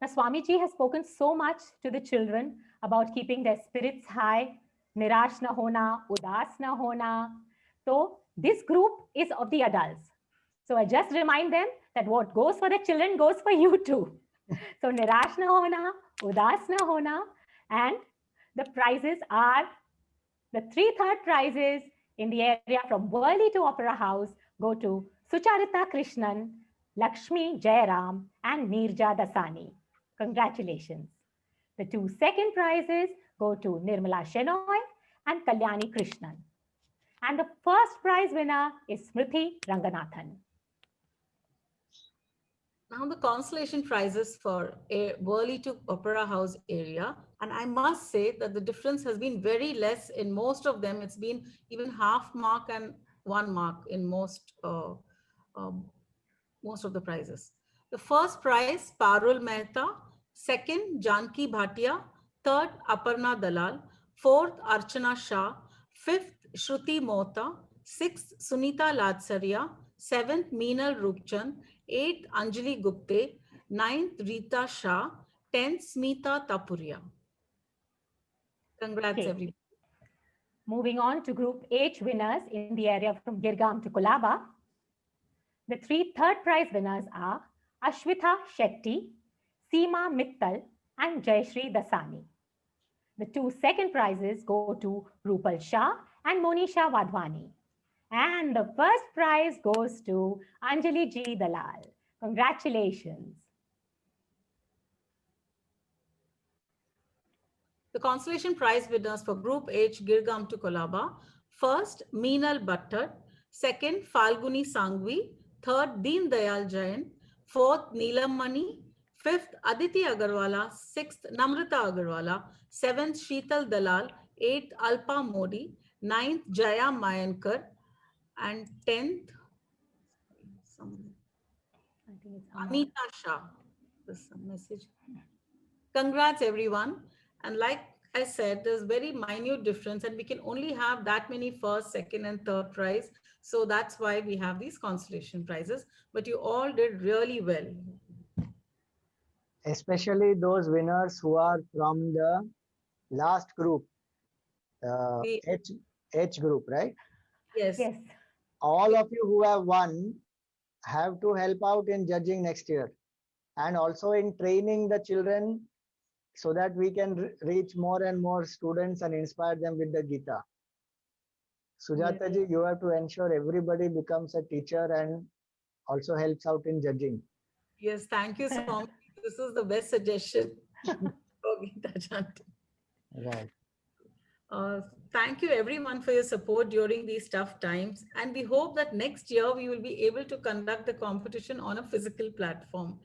Now, Swamiji has spoken so much to the children about keeping their spirits high, nirash na hona, udas na hona. So this group is of the adults. So I just remind them that what goes for the children goes for you too. So nirash na hona, udas na hona, and the prizes are the 3 third prizes in the area from Worli to Opera House go to Sucharita Krishnan, Lakshmi Jayaram, and Neerja Dasani. Congratulations. The 2 second prizes go to Nirmala Shenoy and Kalyani Krishnan. And the first prize winner is Smriti Ranganathan. Now the consolation prizes for Worli to Opera House area. And I must say that the difference has been very less in most of them. It's been even half mark and 1 mark in most of the prizes. The first prize, Parul Mehta. Second, Janki Bhatia. Third, Aparna Dalal. Fourth, Archana Shah. Fifth, Shruti Mohta. Sixth, Sunita Ladsaria. Seventh, Meenal Rupchand. Eighth, Anjali Gupte. Ninth, Rita Shah. 10th, Smita Tapuria. Congrats, Okay. everybody. Moving on to Group H winners in the area from Girgaon to Kolaba. The 3 third prize winners are Ashwitha Shetty, Seema Mittal, and Jayashri Dasani. The 2 second prizes go to Rupal Shah and Monisha Wadhwani. And the first prize goes to Anjali G. Dalal. Congratulations. The consolation prize winners for Group H, Girgaon to Kolaba. First, Meenal Bhattar. Second, Falguni Sangvi. Third, Deen Dayal Jain. Fourth, Neelam Mani. Fifth, Aditi Agarwala. Sixth, Namrata Agarwala. Seventh, Sheetal Dalal. Eighth, Alpa Modi. Ninth, Jaya Mayankar. And 10th, I think it's Anita Shah. This is a message. Congrats, everyone. And like I said, there's very minute difference, and we can only have that many first, second, and third prize. So that's why we have these consolation prizes. But you all did really well. Especially those winners who are from the last group, We, H group, right? yes, Yes. All of you who have won have to help out in judging next year and also in training the children so that we can reach more and more students and inspire them with the Gita. Sujata ji, you have to ensure everybody becomes a teacher and also helps out in judging. yes, thank you so much. This is the best suggestion for Geeta chanting. Right. Thank you everyone for your support during these tough times. And we hope that next year we will be able to conduct the competition on a physical platform.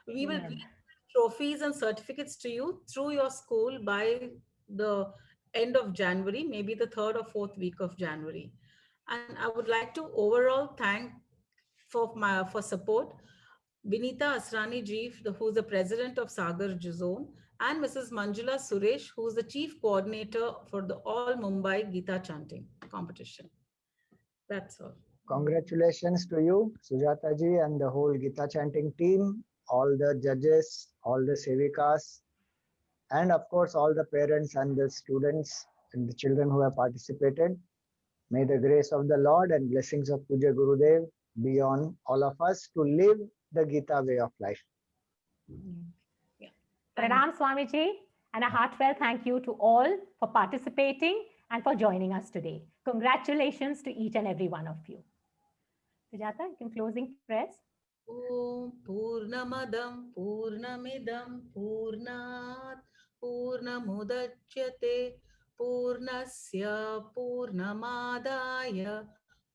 We will bring trophies and certificates to you through your school by the end of January, maybe the 3rd or 4th week of January. And I would like to overall thank for support Vinita Asrani ji, who's the president of Sagar Zone, and Mrs. Manjula Suresh, who's the chief coordinator for the All Mumbai Gita Chanting competition. That's all. Congratulations to you, Sujata ji, and the whole Gita chanting team, all the judges, all the sevikas, and of course, all the parents and the students and the children who have participated. May the grace of the Lord and blessings of Puja Gurudev be on all of us to live the Gita way of life. Yeah. Pranam Swamiji, and a heartfelt thank you to all for participating and for joining us today. Congratulations to each and every one of you. Sujata, you can closing prayers. Om Purnamadam Purnamidam Purnat Purnamudachyate Purnasya Purnamadaya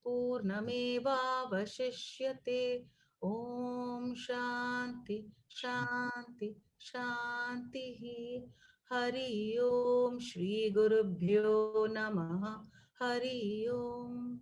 Purnamevavashishyate. Om Shanti Shanti Shanti. Hari Om Shri Gurubhyo Namaha. Hari Om.